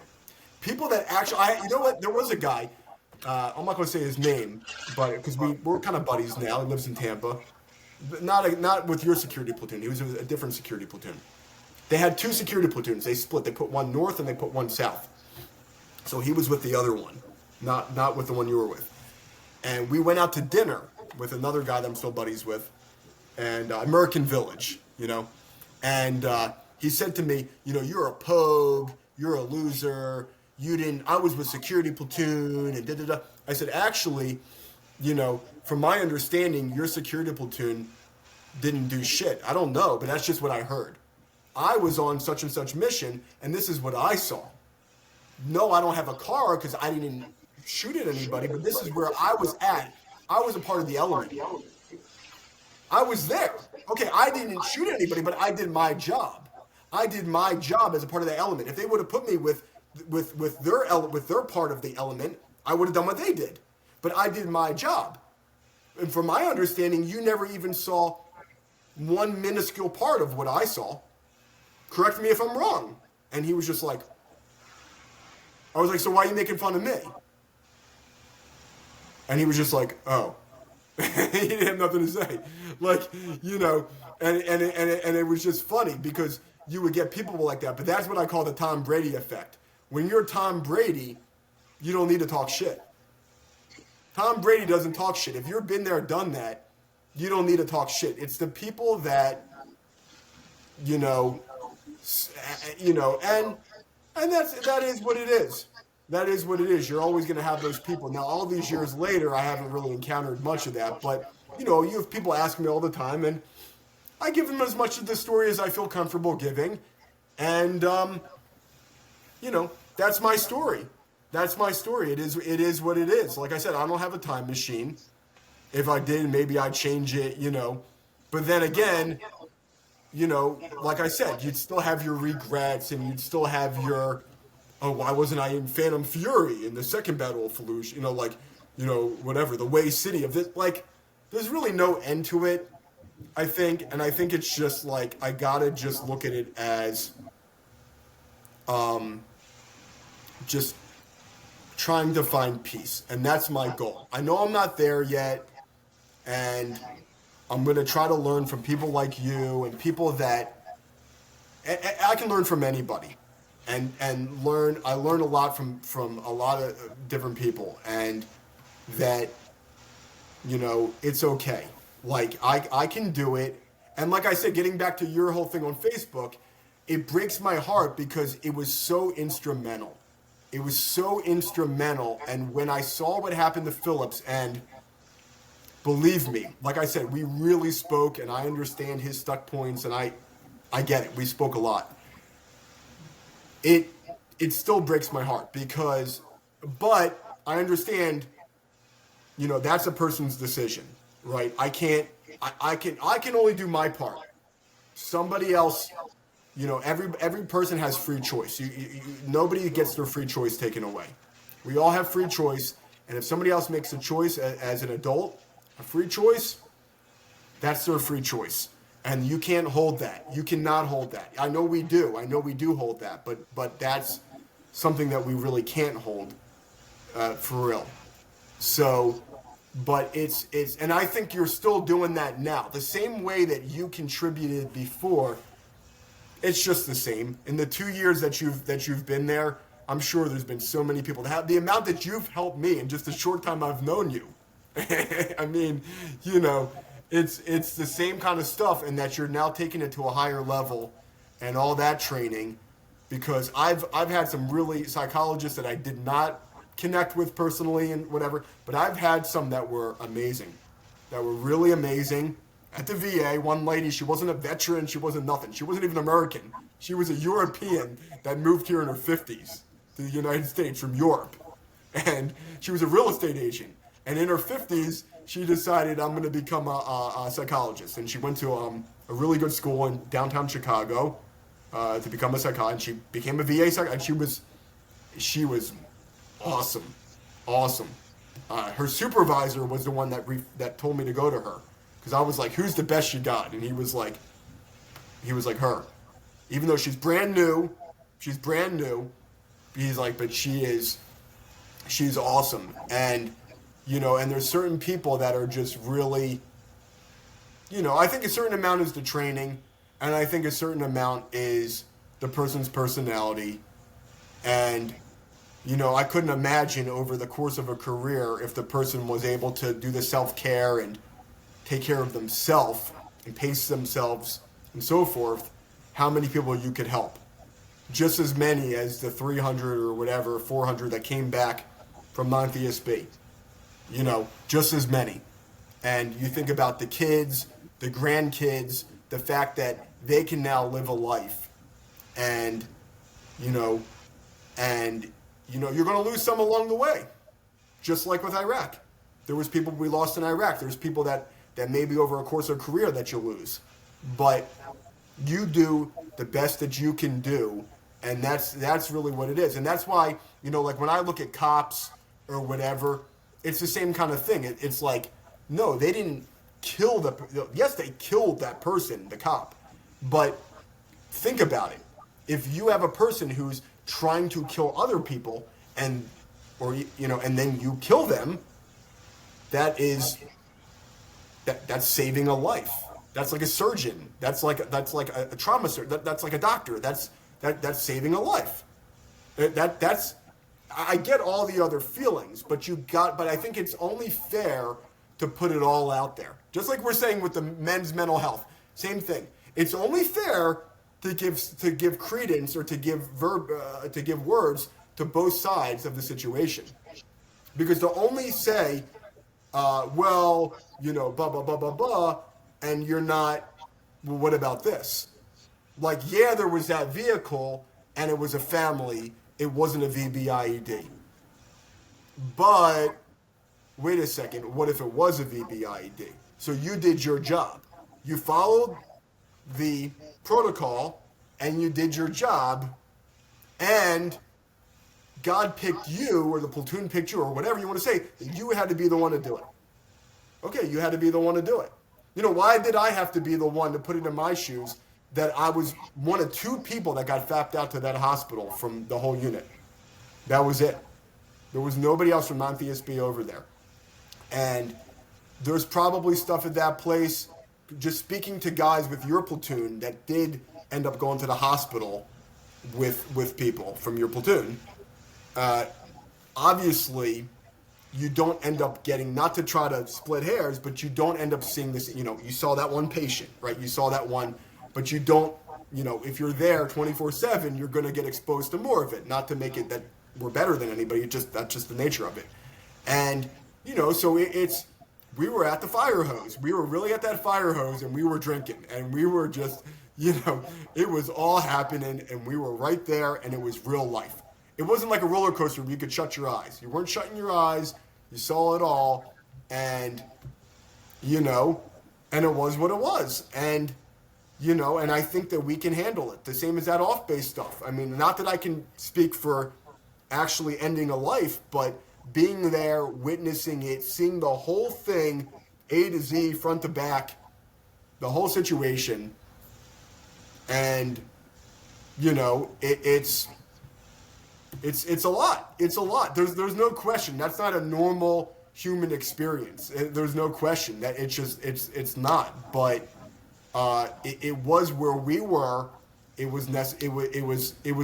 People that actually, there was a guy, I'm not going to say his name, but because we're kind of buddies now. He lives in Tampa, but not with your security platoon. He was with a different security platoon. They had two security platoons. They split. They put one north and they put one south. So he was with the other one, not with the one you were with. And we went out to dinner with another guy that I'm still buddies with, and American Village, And he said to me, you're a pogue, you're a loser. I was with security platoon and da-da-da. I said, actually, from my understanding, your security platoon didn't do shit. I don't know, but that's just what I heard. I was on such and such mission, and this is what I saw. No, I don't have a car because I didn't shoot at anybody, but this is where I was at. I was a part of the element. I was there. Okay, I didn't shoot anybody, but I did my job. I did my job as a part of the element. If they would have put me with their part of the element, I would have done what they did. But I did my job. And from my understanding, you never even saw one minuscule part of what I saw. Correct me if I'm wrong. And he was just like, I was like, so why are you making fun of me? And he was just like, oh. He didn't have nothing to say. Like, and it was just funny because you would get people like that. But that's what I call the Tom Brady effect. When you're Tom Brady, you don't need to talk shit. Tom Brady doesn't talk shit. If you've been there, done that, you don't need to talk shit. It's the people that, and that is what it is. That is what it is. You're always going to have those people. Now, all these years later, I haven't really encountered much of that. But, you have people ask me all the time, and I give them as much of the story as I feel comfortable giving. And, that's my story. That's my story. It is what it is. Like I said, I don't have a time machine. If I did, maybe I'd change it, But then again, like I said, you'd still have your regrets and you'd still have your, oh, why wasn't I in Phantom Fury in the second Battle of Fallujah? Whatever, the Way City of this. Like, there's really no end to it, I think. And I think it's just like, I gotta just look at it as, just trying to find peace. And that's my goal. I know I'm not there yet. And I'm going to try to learn from people like you and people that I can learn from anybody and I learn a lot from a lot of different people, and that, it's okay. Like I can do it. And like I said, getting back to your whole thing on Facebook, it breaks my heart because it was so instrumental. It was so instrumental. And when I saw what happened to Phillips, and believe me, like I said, we really spoke, and I understand his stuck points, and I get it. We spoke a lot. It it still breaks my heart because, but I understand, that's a person's decision, right? I can't. I can only do my part. Somebody else, every person has free choice. Nobody gets their free choice taken away. We all have free choice, and if somebody else makes a choice as an adult, a free choice, that's their free choice. And you can't hold that. You cannot hold that. I know we do. I know we do hold that, but that's something that we really can't hold for real. So, but and I think you're still doing that now. The same way that you contributed before, it's just the same. In the 2 years that you've been there, I'm sure there's been so many people that have the amount that you've helped me in just the short time I've known you. I mean, it's the same kind of stuff, and that you're now taking it to a higher level, and all that training, because I've had some really psychologists that I did not connect with personally and whatever, but I've had some that were amazing, that were really amazing. At the VA, one lady, she wasn't a veteran, she wasn't nothing, she wasn't even American. She was a European that moved here in her 50s to the United States from Europe, and she was a real estate agent. And in her 50s, she decided, I'm going to become a psychologist. And she went to a really good school in downtown Chicago to become a psychologist. And she became a VA psychologist. And she was awesome, awesome. Her supervisor was the one that told me to go to her, because I was like, "Who's the best you got?" And he was like, her. Even though she's brand new. He's like, but she's awesome. And and there's certain people that are just really, I think a certain amount is the training, and I think a certain amount is the person's personality. And, I couldn't imagine over the course of a career if the person was able to do the self-care and take care of themselves and pace themselves and so forth, how many people you could help. Just as many as the 300 or whatever, 400 that came back from non-TSB. Just as many. And you think about the kids, the grandkids, the fact that they can now live a life. And, you're going to lose some along the way. Just like with Iraq. There was people we lost in Iraq. There's people that maybe over a course of a career that you lose. But you do the best that you can do. And that's really what it is. And that's why, like when I look at cops or whatever, it's the same kind of thing. It's like, no, they didn't kill yes, they killed that person, the cop. But think about it. If you have a person who's trying to kill other people and then you kill them, that's saving a life. That's like a surgeon. That's like a trauma surgeon. That's like a doctor. That's saving a life. That's I get all the other feelings, but I think it's only fair to put it all out there. Just like we're saying with the men's mental health, same thing. It's only fair to give credence or to give words to both sides of the situation, because to only say, blah blah blah blah blah, and you're not. Well, what about this? Like, yeah, there was that vehicle, and it was a family. It wasn't a VBIED. But, wait a second, what if it was a VBIED? So you did your job. You followed the protocol, and you did your job, and God picked you, or the platoon picked you, or whatever you want to say. You had to be the one to do it. Okay, you had to be the one to do it. Why did I have to be the one to put it in my shoes that I was one of two people that got fapped out to that hospital from the whole unit? That was it. There was nobody else from non-TSB over there. And there's probably stuff at that place, just speaking to guys with your platoon that did end up going to the hospital with people from your platoon. Obviously, you don't end up getting, not to try to split hairs, but you don't end up seeing this, you saw that one patient, right? You saw that one. But you don't, if you're there 24/7, you're going to get exposed to more of it. Not to make it that we're better than anybody. That's just the nature of it. And, so it's we were at the fire hose. We were really at that fire hose, and we were drinking, and we were just, you know, it was all happening, and we were right there, and it was real life. It wasn't like a roller coaster where you could shut your eyes. You weren't shutting your eyes. You saw it all, and you know, and it was what it was, and and I think that we can handle it. The same as that off base stuff. I mean, not that I can speak for actually ending a life, but being there, witnessing it, seeing the whole thing, A to Z, front to back, the whole situation, and it's a lot. It's a lot. There's no question. That's not a normal human experience. There's no question that it's not. But it was where we were. It was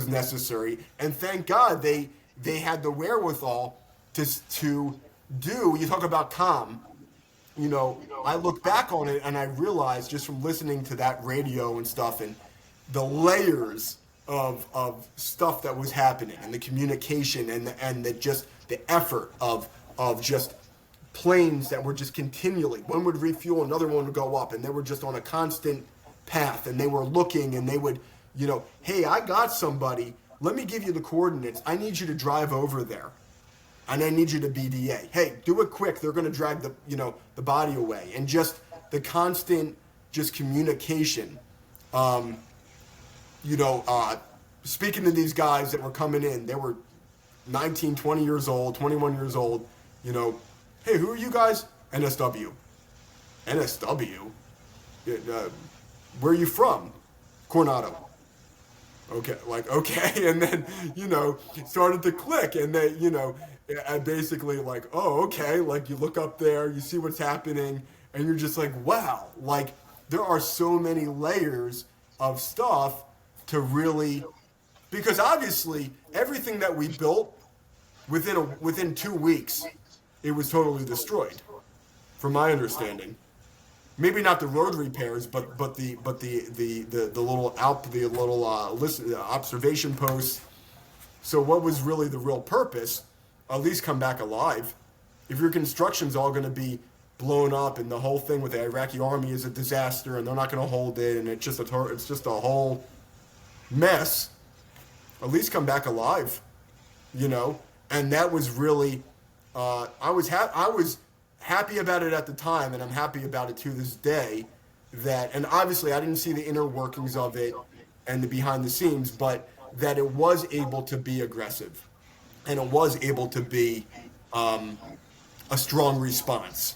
necessary, and thank God they had the wherewithal to do. You talk about calm. I look back on it and I realize just from listening to that radio and stuff and the layers of stuff that was happening and the communication and just the effort of just planes that were just continually, one would refuel, another one would go up, and they were just on a constant path, and they were looking, and they would, hey, I got somebody, let me give you the coordinates, I need you to drive over there, and I need you to BDA. Hey, do it quick, they're going to drag the body away, and just the constant just communication. Speaking to these guys that were coming in, they were 19, 20 years old, 21 years old, hey, who are you guys? NSW. NSW? Where are you from? Coronado. Okay, okay. And then, started to click. And then, I basically oh, okay. You look up there, you see what's happening, and you're just like, wow. There are so many layers of stuff to really, because obviously everything that we built within 2 weeks, it was totally destroyed, from my understanding. Maybe not the road repairs, but the little observation posts. So what was really the real purpose? At least come back alive. If your construction's all going to be blown up and the whole thing with the Iraqi army is a disaster and they're not going to hold it and it's just a whole mess, at least come back alive, And that was really, I was happy about it at the time, and I'm happy about it to this day. And obviously I didn't see the inner workings of it and the behind the scenes, but that it was able to be aggressive, and it was able to be a strong response.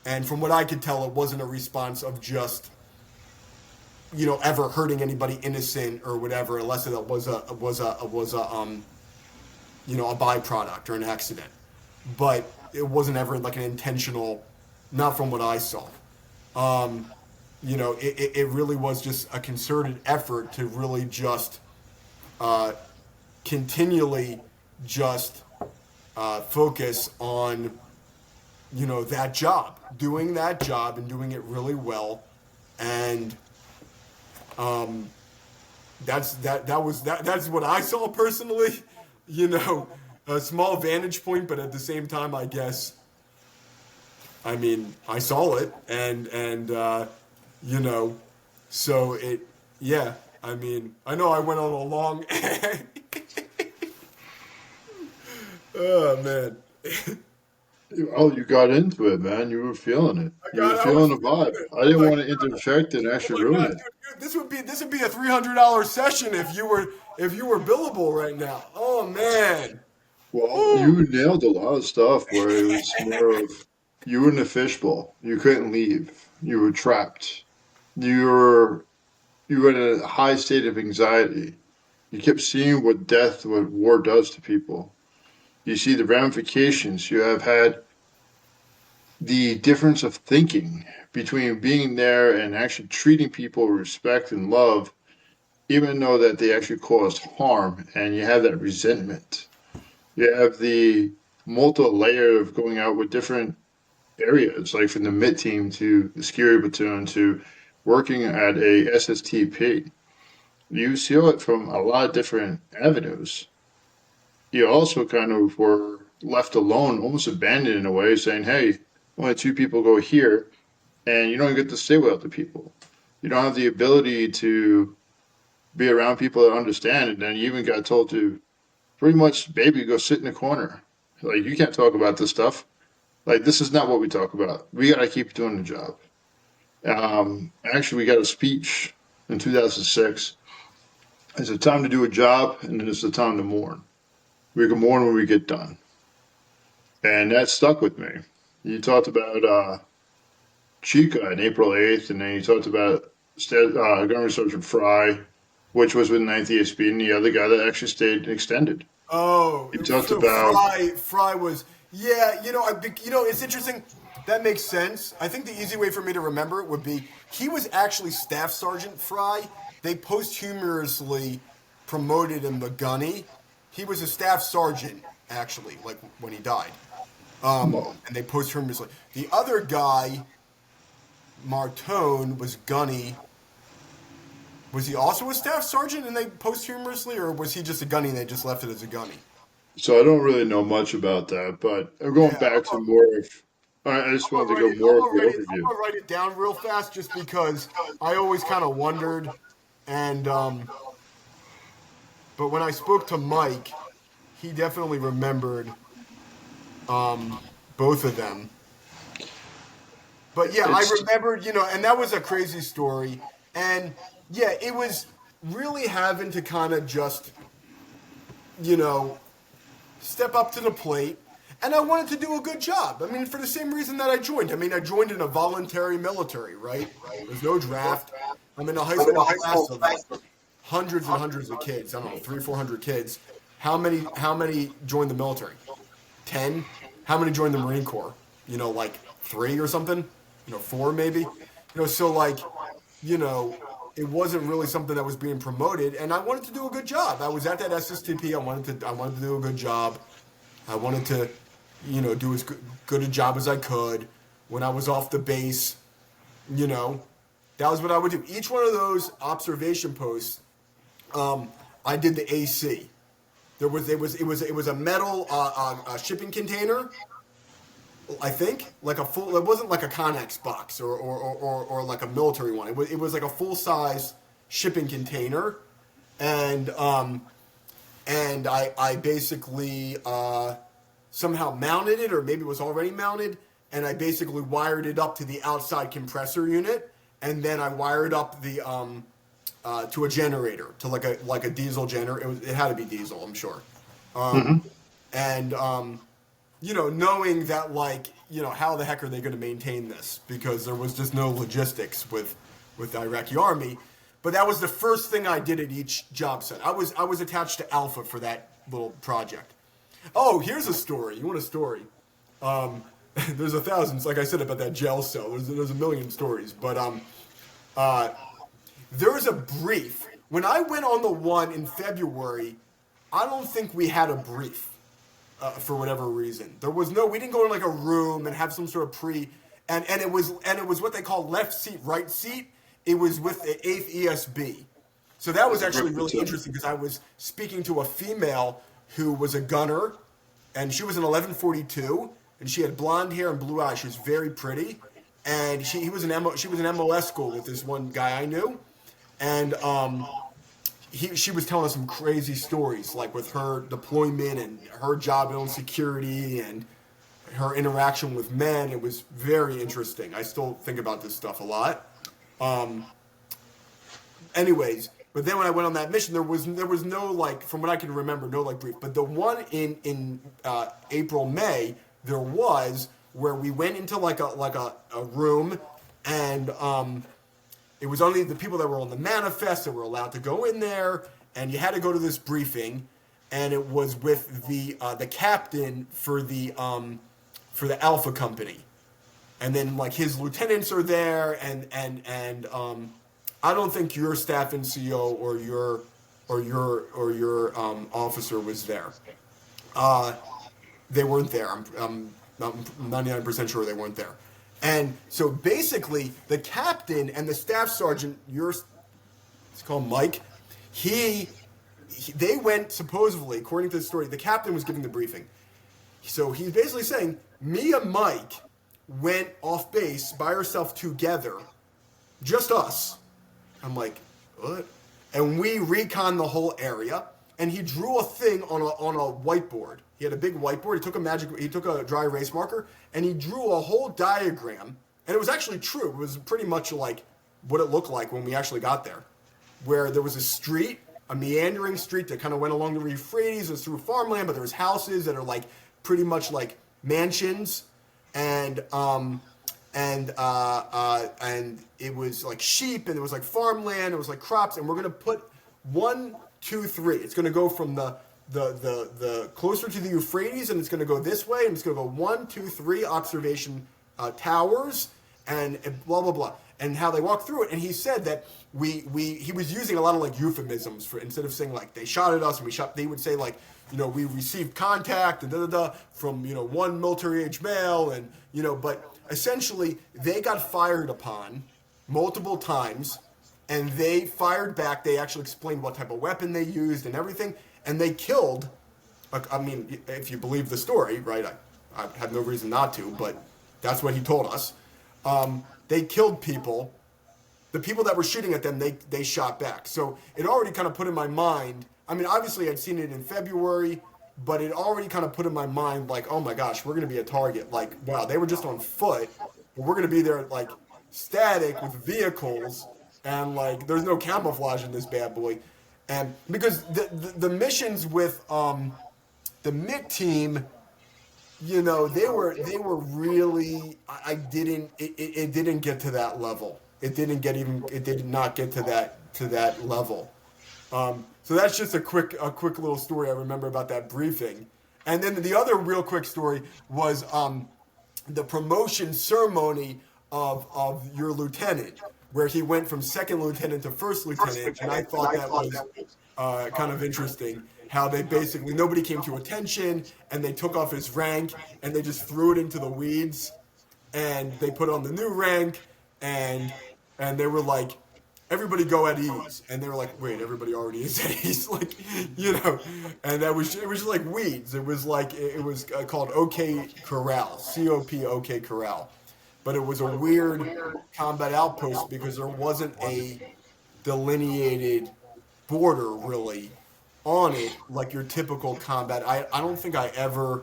And from what I could tell, it wasn't a response of just ever hurting anybody innocent or whatever, unless it was a byproduct or an accident. But it wasn't ever an intentional, not from what I saw. It really was just a concerted effort to really just continually just focus on that job, doing that job and doing it really well, and that's what I saw personally. A small vantage point, but at the same time, I guess, I mean, I saw it, and so it, yeah. I mean, I know I went on a long. Oh man. Oh, you got into it, man. You were feeling it. You were I was feeling the feeling vibe. it. I didn't want to interject and Oh actually my ruin God, it. dude, this would be a $300 session if you were billable right now. Oh man. Well, Woo. you nailed a lot of stuff where it was more of you were in a fishbowl. You couldn't leave. You were trapped. You were in a high state of anxiety. You kept seeing what war does to people. You see the ramifications. You have had the difference of thinking between being there and actually treating people with respect and love, even though that they actually caused harm, and you have that resentment. You have the multi-layer of going out with different areas, like from the mid team to the scary platoon to working at a SSTP. You see it from a lot of different avenues. You also kind of were left alone, almost abandoned in a way, saying, "Hey, only two people go here, and you don't get to stay with other people. You don't have the ability to be around people that understand, and then you even got told to pretty much, baby, go sit in the corner. Like you can't talk about this stuff. Like this is not what we talk about. We gotta keep doing the job. Actually, we got a speech in 2006. It's a time to do a job, and then it's the time to mourn. We can mourn when we get done, and that stuck with me. You talked about Chica on April 8th, and then you talked about Governor Sergeant Fry, which was with Ninth ESP, and the other guy that actually stayed extended. Oh, You talked so about Fry was, yeah. It's interesting. That makes sense. I think the easy way for me to remember it would be he was actually Staff Sergeant Fry. They posthumously promoted him to gunny. He was a staff sergeant actually, like when he died. well, And they posthumously. The other guy, Martone, was gunny. Was he also a staff sergeant and they posthumously, or was he just a gunny and they just left it as a gunny? so I don't really know much about that, but I'm going Yeah, back to more of. I just wanted to go I'm more of gonna the write it. I'm overview. gonna write it down real fast, just because I always kind of wondered, and but when I spoke to Mike, he definitely remembered both of them. But yeah, I It's remembered, and that was a crazy story, and yeah, it was really having to kind of just, you know, step up to the plate. And I wanted to do a good job. I mean, for the same reason that I joined. I mean, I joined in a voluntary military, right? There's no draft. I'm in a high school class of hundreds and hundreds of kids. I don't know, 400 kids. How many joined the military? 10? How many joined the Marine Corps? Like 3 or something? Four maybe? So like, you know, it wasn't really something that was being promoted, and I wanted to do a good job. I was at that SSTP. I wanted to do a good job. I wanted to, do as good a job as I could. When I was off the base, you know, that was what I would do. Each one of those observation posts, I did the AC. It was a metal shipping container. I think like a full. It wasn't like a Connex box or like a military one. It was like a full size shipping container, and I basically somehow mounted it, or maybe it was already mounted, and I basically wired it up to the outside compressor unit, and then I wired up the to a generator, to like a diesel generator. It had to be diesel, I'm sure. mhm. And knowing that, like, how the heck are they going to maintain this, because there was just no logistics with the Iraqi army. But that was the first thing I did at each job site. I was attached to Alpha for that little project. Oh, here's a story. You want a story? There's a thousand, like I said, about that jail cell. There's a million stories, but there was a brief when I went on the one in February. I don't think we had a brief. For whatever reason, we didn't go in like a room and have some sort of and it was what they call left seat, right seat. It was with the 8th ESB. So that was That's a actually great really platoon. interesting, because I was speaking to a female who was a gunner, and she was an 1142, and she had blonde hair and blue eyes. She was very pretty, and she was an MOS school with this one guy I knew, and she was telling us some crazy stories, like with her deployment and her job in security and her interaction with men. It was very interesting. I still think about this stuff a lot. Anyways, but then when I went on that mission, there was no, like, from what I can remember, no like brief. But the one in April, May, there was, where we went into like a room, and it was only the people that were on the manifest that were allowed to go in there, and you had to go to this briefing, and it was with the captain for the Alpha company, and then like his lieutenants are there, and I don't think your staff NCO or your officer was there. They weren't there. I'm 99% sure they weren't there. And so basically, the captain and the staff sergeant, it's called Mike, they went, supposedly, according to the story, the captain was giving the briefing. So he's basically saying, me and Mike went off base by herself together, just us. I'm like, what? And we recon the whole area. And he drew a thing on a whiteboard. He had a big whiteboard. He took a dry erase marker and he drew a whole diagram. And it was actually true. It was pretty much like what it looked like when we actually got there, where there was a street, a meandering street that kind of went along the Euphrates. It was through farmland, but there was houses that are like pretty much like mansions, and and it was like sheep, and it was like farmland. It was like crops, and we're gonna put 1, 2, 3. It's gonna go from the closer to the Euphrates, and it's gonna go this way, and it's gonna go 1, 2, 3 observation towers, and blah blah blah, and how they walk through it. And he said that he was using a lot of like euphemisms for, instead of saying like they shot at us and we shot, they would say like, we received contact and from one military age male, and but essentially they got fired upon multiple times, and they fired back. They actually explained what type of weapon they used and everything, and they killed. I mean, if you believe the story, right? I have no reason not to, but that's what he told us. They killed people. The people that were shooting at them, they shot back. So it already kind of put in my mind. I mean, obviously I'd seen it in February, but it already kind of put in my mind like, oh my gosh, we're going to be a target. Like, wow, they were just on foot, but we're going to be there like static with vehicles, and like there's no camouflage in this bad boy. And because the missions with the MIT team, they were really, I didn't, it didn't get to that level. It did not get to that level. So that's just a quick little story I remember about that briefing. And then the other real quick story was the promotion ceremony of your lieutenant, where he went from second lieutenant to first lieutenant, and I thought that was kind of interesting. How they basically, nobody came to attention, and they took off his rank and they just threw it into the weeds, and they put on the new rank, and they were like, everybody go at ease, and they were like, wait, everybody already is at ease, like, and it was just like weeds. It was like it was called OK Corral, COP OK Corral, but it was a weird combat outpost because there wasn't a delineated border really on it like your typical combat. I don't think I ever.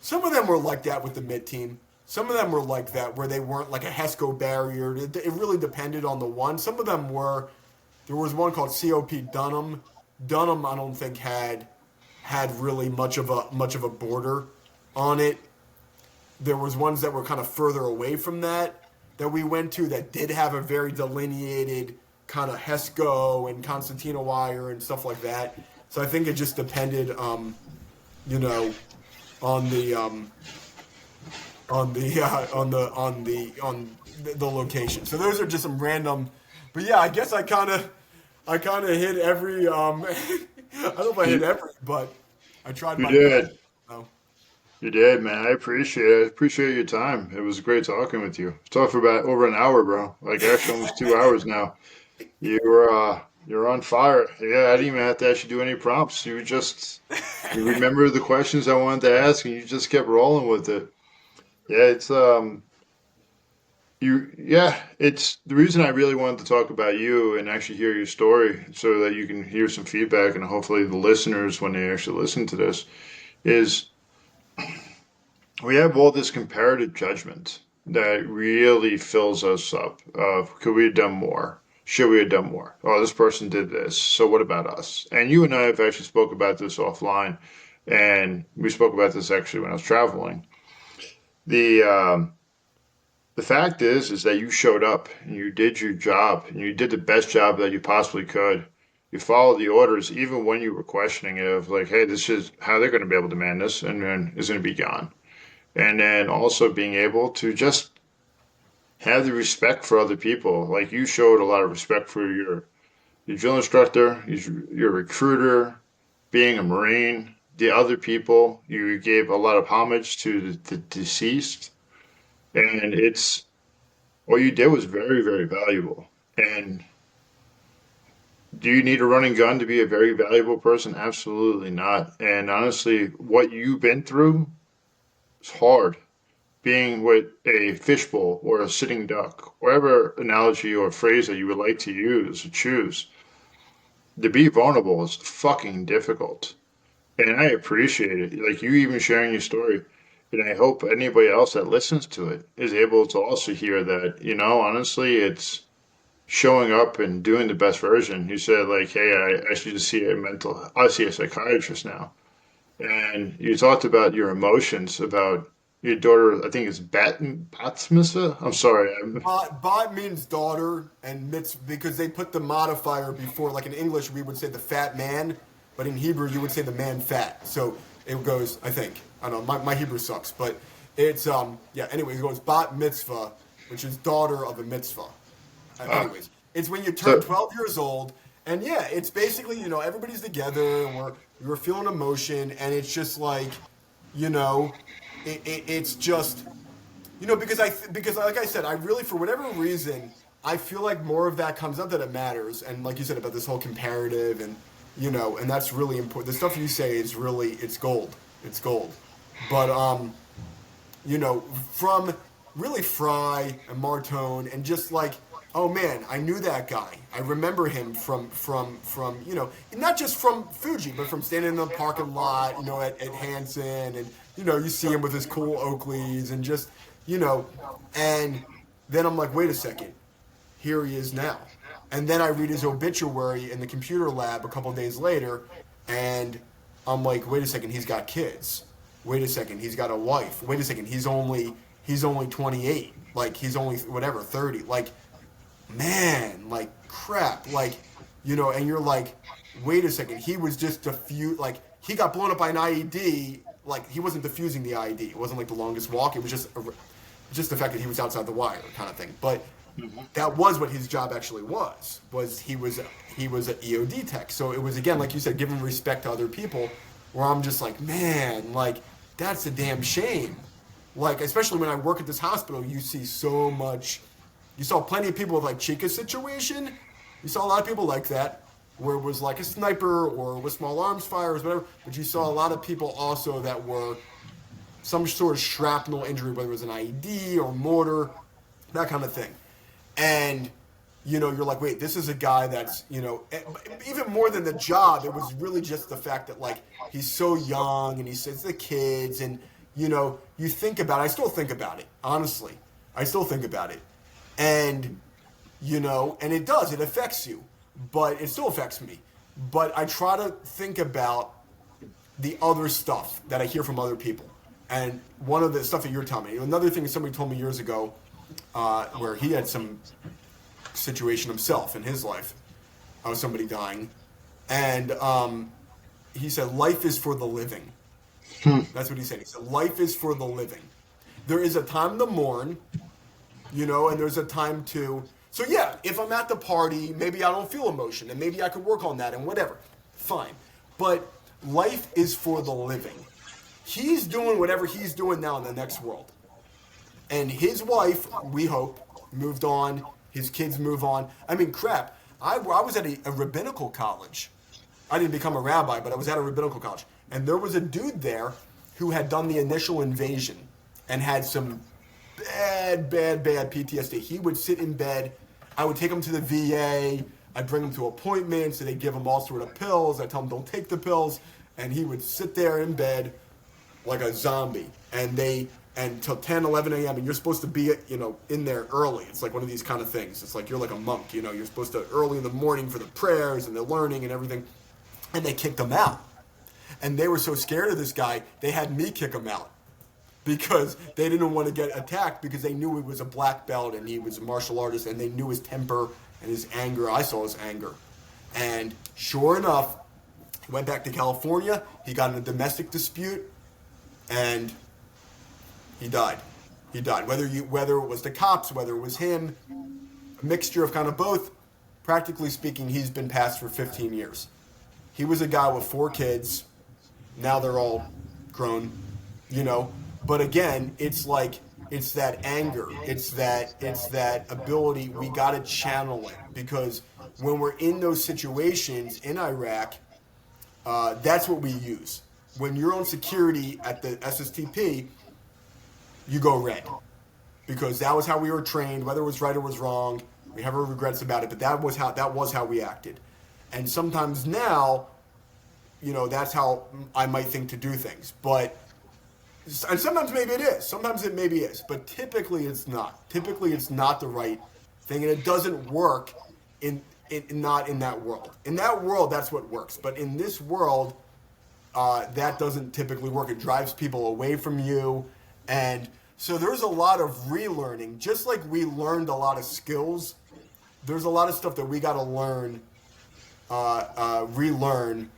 Some of them were like that with the mid team. Some of them were like that where they weren't like a HESCO barrier. It really depended on the one. Some of them were. There was one called COP Dunham. Dunham, I don't think had really much of a border on it. There was ones that were kind of further away from that we went to that did have a very delineated kind of HESCO and Constantina wire and stuff like that. So I think it just depended, on the location. So those are just some random. But yeah, I guess I kind of hit every. I don't know if I hit You, every, but I tried you my best. did. So. You did, man. I appreciate it. I appreciate your time. It was great talking with you. Talked for about over an hour, bro. Like actually almost 2 hours now. You're on fire. Yeah, I didn't even have to actually do any prompts. You remember the questions I wanted to ask, and you just kept rolling with it. Yeah, it's the reason I really wanted to talk about you and actually hear your story so that you can hear some feedback, and hopefully the listeners, when they actually listen to this, is we have all this comparative judgment that really fills us up of could we have done more? Should we have done more? Oh, this person did this. So what about us? And you and I have actually spoke about this offline, and we spoke about this actually when I was traveling. The the fact is that you showed up and you did your job and you did the best job that you possibly could. You followed the orders even when you were questioning it of like, hey, this is how they're going to be able to man this, and then it's going to be gone. And then also being able to just have the respect for other people. Like you showed a lot of respect for your drill instructor, your recruiter, being a Marine, the other people. You gave a lot of homage to the deceased, and it's what you did was very, very valuable. And do you need a running gun to be a very valuable person? Absolutely not. And honestly, what you've been through is hard being with a fishbowl or a sitting duck, whatever analogy or phrase that you would like to use or choose, to be vulnerable is fucking difficult. And I appreciate it. Like you even sharing your story. And I hope anybody else that listens to it is able to also hear that, honestly, it's showing up and doing the best version. You said like, hey, I should just see I see a psychiatrist now. And you talked about your emotions, about your daughter, I think it's Bat Mitzvah. I'm sorry. Bat means daughter, and mitzvah because they put the modifier before. Like in English, we would say the fat man, but in Hebrew, you would say the man fat. So it goes, I think. I don't know, my Hebrew sucks, but it's, yeah, anyway, it goes bat mitzvah, which is daughter of a mitzvah. Uh, Anyways, it's when you turn so 12 years old, and yeah, it's basically, everybody's together, and we're feeling emotion, and it's just like, you know, it's just because like I said, I really for whatever reason I feel like more of that comes up that it matters, and like you said about this whole comparative, and and that's really important. The stuff you say is really it's gold, but from really Fry and Martone, and just like, oh man, I knew that guy. I remember him from not just from Fuji, but from standing in the parking lot, at Hanson, and you see him with his cool Oakleys, and just you know, and then I'm like, wait a second, here he is now. And then I read his obituary in the computer lab a couple days later, and I'm like, wait a second, he's got kids. Wait a second, he's got a wife. Wait a second, he's only 28. Like he's only whatever 30. Like man, like crap. Like and you're like, wait a second, he was just like he got blown up by an IED. Like he wasn't defusing the IED. It wasn't like the longest walk. It was just the fact that he was outside the wire kind of thing. But that was what his job actually was he was an EOD tech. So it was, again, like you said, giving respect to other people, where I'm just like, man, like that's a damn shame. Like especially when I work at this hospital, you see so much. You saw plenty of people with like Chica's situation. You saw a lot of people like that, where it was like a sniper or with small arms fires, whatever. But you saw a lot of people also that were some sort of shrapnel injury, whether it was an IED or mortar, that kind of thing. And you're like, wait, this is a guy that's, even more than the job, it was really just the fact that like he's so young and he says the kids, and you think about it. I still think about it, honestly. I still think about it, and and it affects you, but it still affects me. But I try to think about the other stuff that I hear from other people. And one of the stuff that you're telling me, another thing somebody told me years ago, where he had some situation himself in his life of somebody dying, and he said, "Life is for the living." That's what he said. He said, "Life is for the living. There is a time to mourn, and there's a time to." So yeah, if I'm at the party, maybe I don't feel emotion, and maybe I could work on that, and whatever, fine. But life is for the living. He's doing whatever he's doing now in the next world. And his wife, we hope, moved on. His kids move on. I mean, crap. I was at a rabbinical college. I didn't become a rabbi, but I was at a rabbinical college. And there was a dude there who had done the initial invasion and had some bad PTSD. He would sit in bed. I would take him to the VA. I'd bring him to appointments. And they'd give him all sort of pills. I'd tell him, don't take the pills. And he would sit there in bed like a zombie, and till 10, 11 a.m. and you're supposed to be in there early. It's like one of these kind of things. It's like you're like a monk, you're supposed to early in the morning for the prayers and the learning and everything. And they kicked him out, and they were so scared of this guy they had me kick him out, because they didn't want to get attacked, because they knew he was a black belt and he was a martial artist, and they knew his temper and his anger. I saw his anger, and sure enough, he went back to California. He got in a domestic dispute, and he died. He died. Whether it was the cops, whether it was him, a mixture of kind of both. Practically speaking, he's been passed for 15 years. He was a guy with 4 kids. Now they're all grown, But again, it's like, it's that anger. It's that ability. We got to channel it, because when we're in those situations in Iraq, that's what we use. When you're on security at the SSTP, you go red. Because that was how we were trained, whether it was right or was wrong. We have our regrets about it, but that was how we acted. And sometimes now, that's how I might think to do things. And sometimes maybe it is. Sometimes it maybe is. But typically it's not. Typically it's not the right thing, and it doesn't work not in that world. In that world, that's what works. But in this world, that doesn't typically work. It drives people away from you. And so there's a lot of relearning. Just like we learned a lot of skills, there's a lot of stuff that we got to learn, relearn,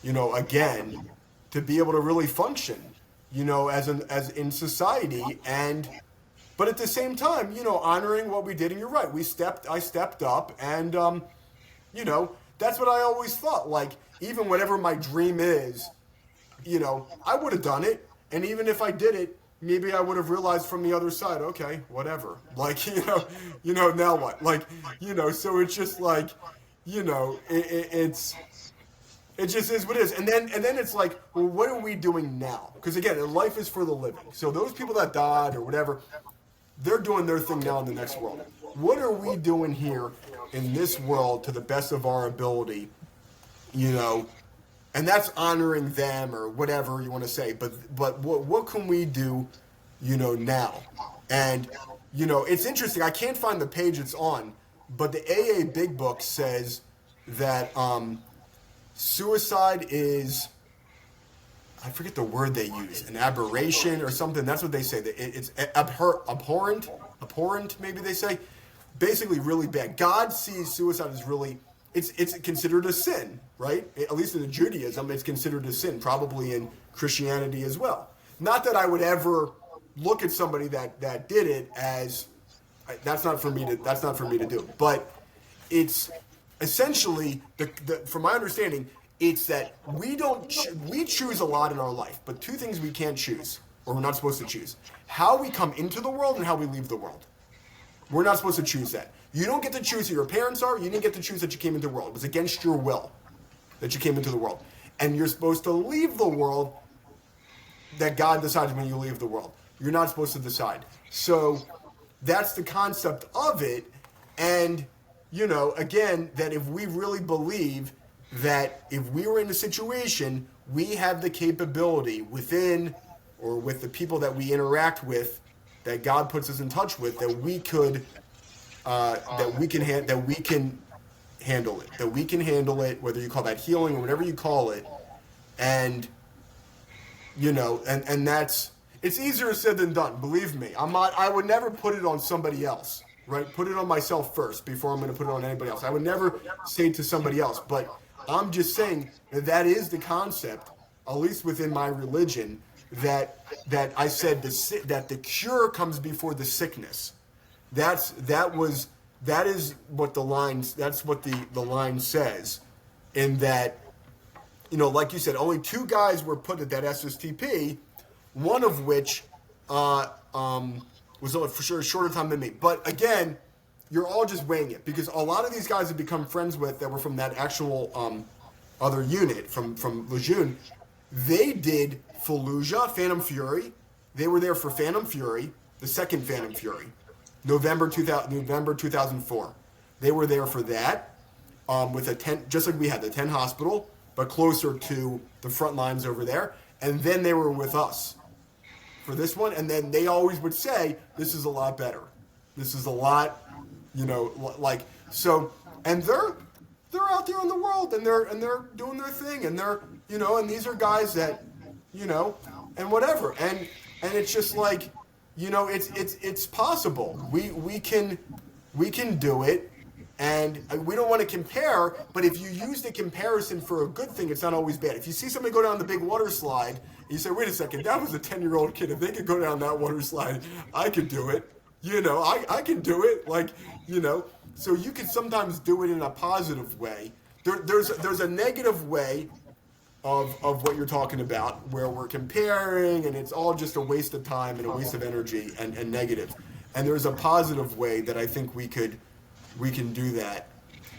again, to be able to really function, as in society. But at the same time, honoring what we did. And you're right, I stepped up, and that's what I always thought. Like, even whatever my dream is, I would have done it. And even if I did it, maybe I would have realized from the other side, okay, whatever. Like, now what? Like, so it's just like, it just is what it is. And then it's like, well, what are we doing now? Because again, life is for the living. So those people that died or whatever, they're doing their thing now in the next world. What are we doing here in this world to the best of our ability, and that's honoring them or whatever you want to say. But what can we do, now? And, it's interesting. I can't find the page it's on, but the AA Big Book says that suicide is, I forget the word they use, an aberration or something. That's what they say. It's abhorrent, maybe they say. Basically really bad. God sees suicide as really, it's considered a sin, right? At least in Judaism, it's considered a sin, probably in Christianity as well. Not that I would ever look at somebody that did it as, that's not for me to do. But it's essentially, from my understanding, it's that we choose a lot in our life, but two things we can't choose, or we're not supposed to choose: how we come into the world and how we leave the world. We're not supposed to choose that. You don't get to choose who your parents are. You didn't get to choose that you came into the world. It was against your will that you came into the world. And you're supposed to leave the world that God decides when you leave the world. You're not supposed to decide. So that's the concept of it. And, again, that if we really believe that if we were in a situation, we have the capability within or with the people that we interact with, that God puts us in touch with, that we could, that we can handle it. That we can handle it, whether you call that healing or whatever you call it, and and that's, it's easier said than done. Believe me, I would never put it on somebody else, right? Put it on myself first before I'm going to put it on anybody else. I would never say to somebody else, but I'm just saying that is the concept, at least within my religion, that I said that the cure comes before the sickness. That is what the line says, in that, like you said, only two guys were put at that SSTP, one of which was for sure a shorter time than me. But again, you're all just weighing it, because a lot of these guys have become friends with that were from that actual other unit from Lejeune. They did Fallujah, Phantom Fury. They were there for Phantom Fury, the second Phantom Fury, November 2004. They were there for that, with a tent, just like we had the tent hospital, but closer to the front lines over there. And then they were with us for this one. And then they always would say, this is a lot better. This is a lot, so, and they're out there in the world, and they're doing their thing, and they're, and these are guys that, and whatever. And it's just like, it's possible. We can do it. And we don't want to compare, but if you use the comparison for a good thing, it's not always bad. If you see somebody go down the big water slide, and you say, wait a second, that was a 10-year-old kid. If they could go down that water slide, I could do it. I can do it. So you can sometimes do it in a positive way. There's a negative way of what you're talking about, where we're comparing, and it's all just a waste of time and a waste of energy and negative. And there's a positive way that I think we can do that.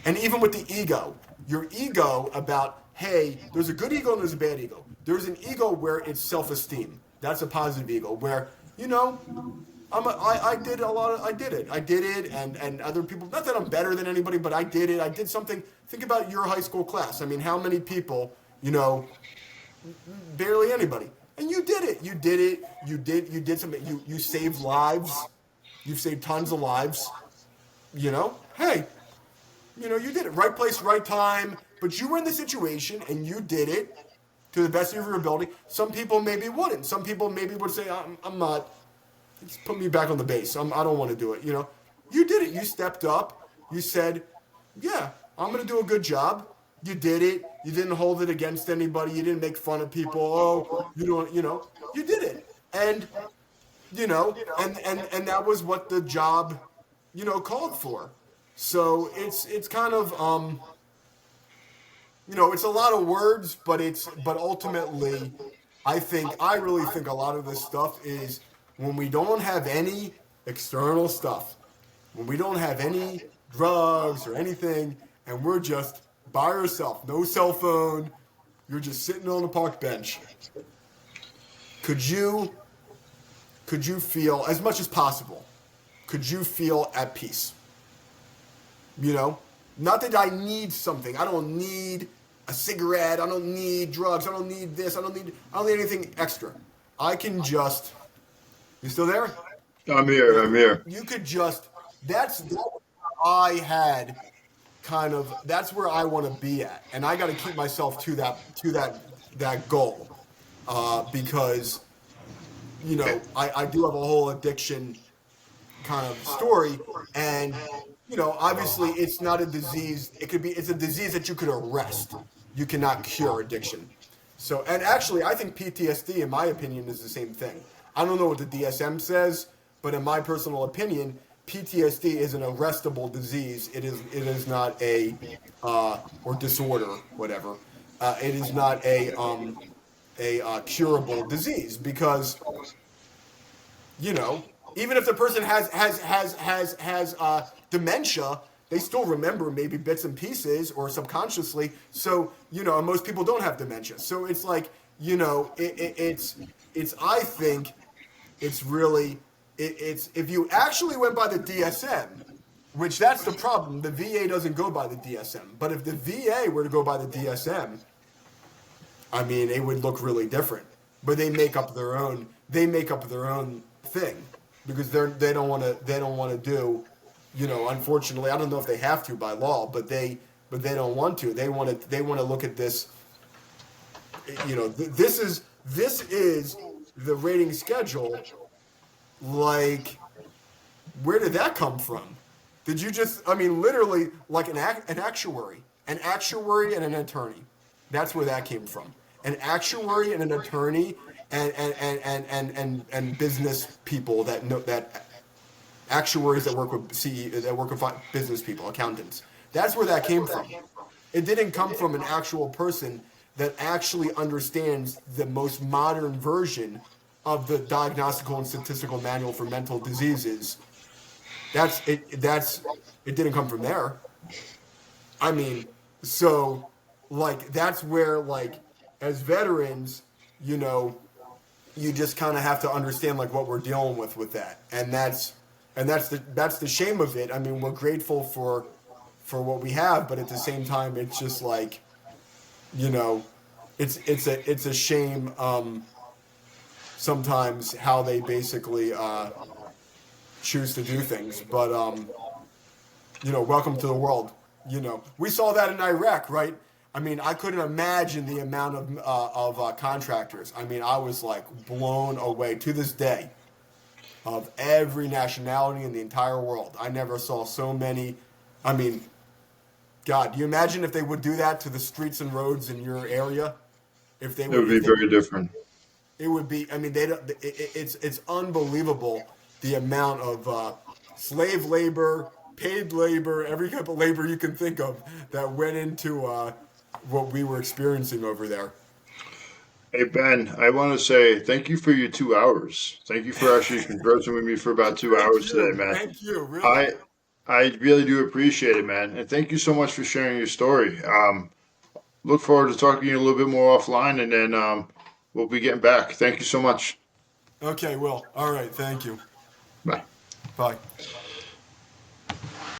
And even with the ego, your ego about, hey, there's a good ego and there's a bad ego. There's an ego where it's self-esteem. That's a positive ego, where, you know, I did a lot of, I did it, and other people, not that I'm better than anybody, but I did it. I did something. Think about your high school class. I mean, how many people, barely anybody. And you did it. You did it. You did something. You saved lives. You've saved tons of lives. Hey, you did it. Right place, right time. But you were in the situation and you did it to the best of your ability. Some people maybe wouldn't. Some people maybe would say, I'm not. Just put me back on the base. I don't want to do it. You did it. You stepped up. You said, yeah, I'm going to do a good job. You did it. You didn't hold it against anybody. You didn't make fun of people. Oh, you don't, you did it. And that was what the job, called for. So it's kind of, it's a lot of words, but ultimately, I really think a lot of this stuff is when we don't have any external stuff, when we don't have any drugs or anything, and we're just by yourself, no cell phone, you're just sitting on a park bench. Could you could you feel as much as possible? Could you feel at peace? You know, not that I need something. I don't need a cigarette. I don't need drugs. I don't need this. I don't need anything extra. I can just. You still there? I'm here. I'm here. You could just. That's what I had kind of. That's where I want to be at, and I got to keep myself to that goal, because Okay. I do have a whole addiction kind of story, and obviously it's not a disease. It's a disease that you could arrest. You cannot cure addiction. So, and actually I think PTSD, in my opinion, is the same thing. I don't know what the DSM says, but in my personal opinion, PTSD is an arrestable disease. It is not a or disorder, whatever. It is not a curable disease, because you know, even if the person has dementia, they still remember maybe bits and pieces or subconsciously. So and most people don't have dementia. So it's like it's I think it's really it's if you actually went by the DSM, which that's the problem. The VA doesn't go by the DSM, but if the VA were to go by the DSM, I mean, it would look really different. But they make up their own. They make up their own thing because they don't want to do. Unfortunately, I don't know if they have to by law, but they don't want to. They want to look at this. This is the rating schedule. Like, where did that come from? Did you just? I mean, literally, like an actuary and an attorney. That's where that came from. An actuary and an attorney and business people that know that actuaries that work with that work with business people, accountants. That's where that came from. It didn't come from an actual person that actually understands the most modern version of the diagnostical and statistical manual for mental diseases. It didn't come from there. I mean, so like that's where like as veterans, you know, you just kind of have to understand like what we're dealing with that, and that's the shame of it. I mean, we're grateful for what we have, but at the same time, it's just like you know, it's a shame sometimes how they basically choose to do things, but welcome to the world. We saw that in Iraq, right? I mean, I couldn't imagine the amount of contractors. I mean, I was like blown away to this day of every nationality in the entire world. I never saw so many. I mean, God, do you imagine if they would do that to the streets and roads in your area? If they It would, would be if they very different. it would be. I mean, they don't. It's unbelievable the amount of slave labor, paid labor, every type of labor you can think of that went into what we were experiencing over there. Hey Ben, I want to say thank you for your 2 hours. Thank you for actually conversing with me for about two Thank hours today, you, man. thank you. Really, I I really do appreciate it, man, and thank you so much for sharing your story. Look forward to talking to you a little bit more offline, and then we'll be getting back. Thank you so much. Okay, Will. All right, thank you. Bye. Bye.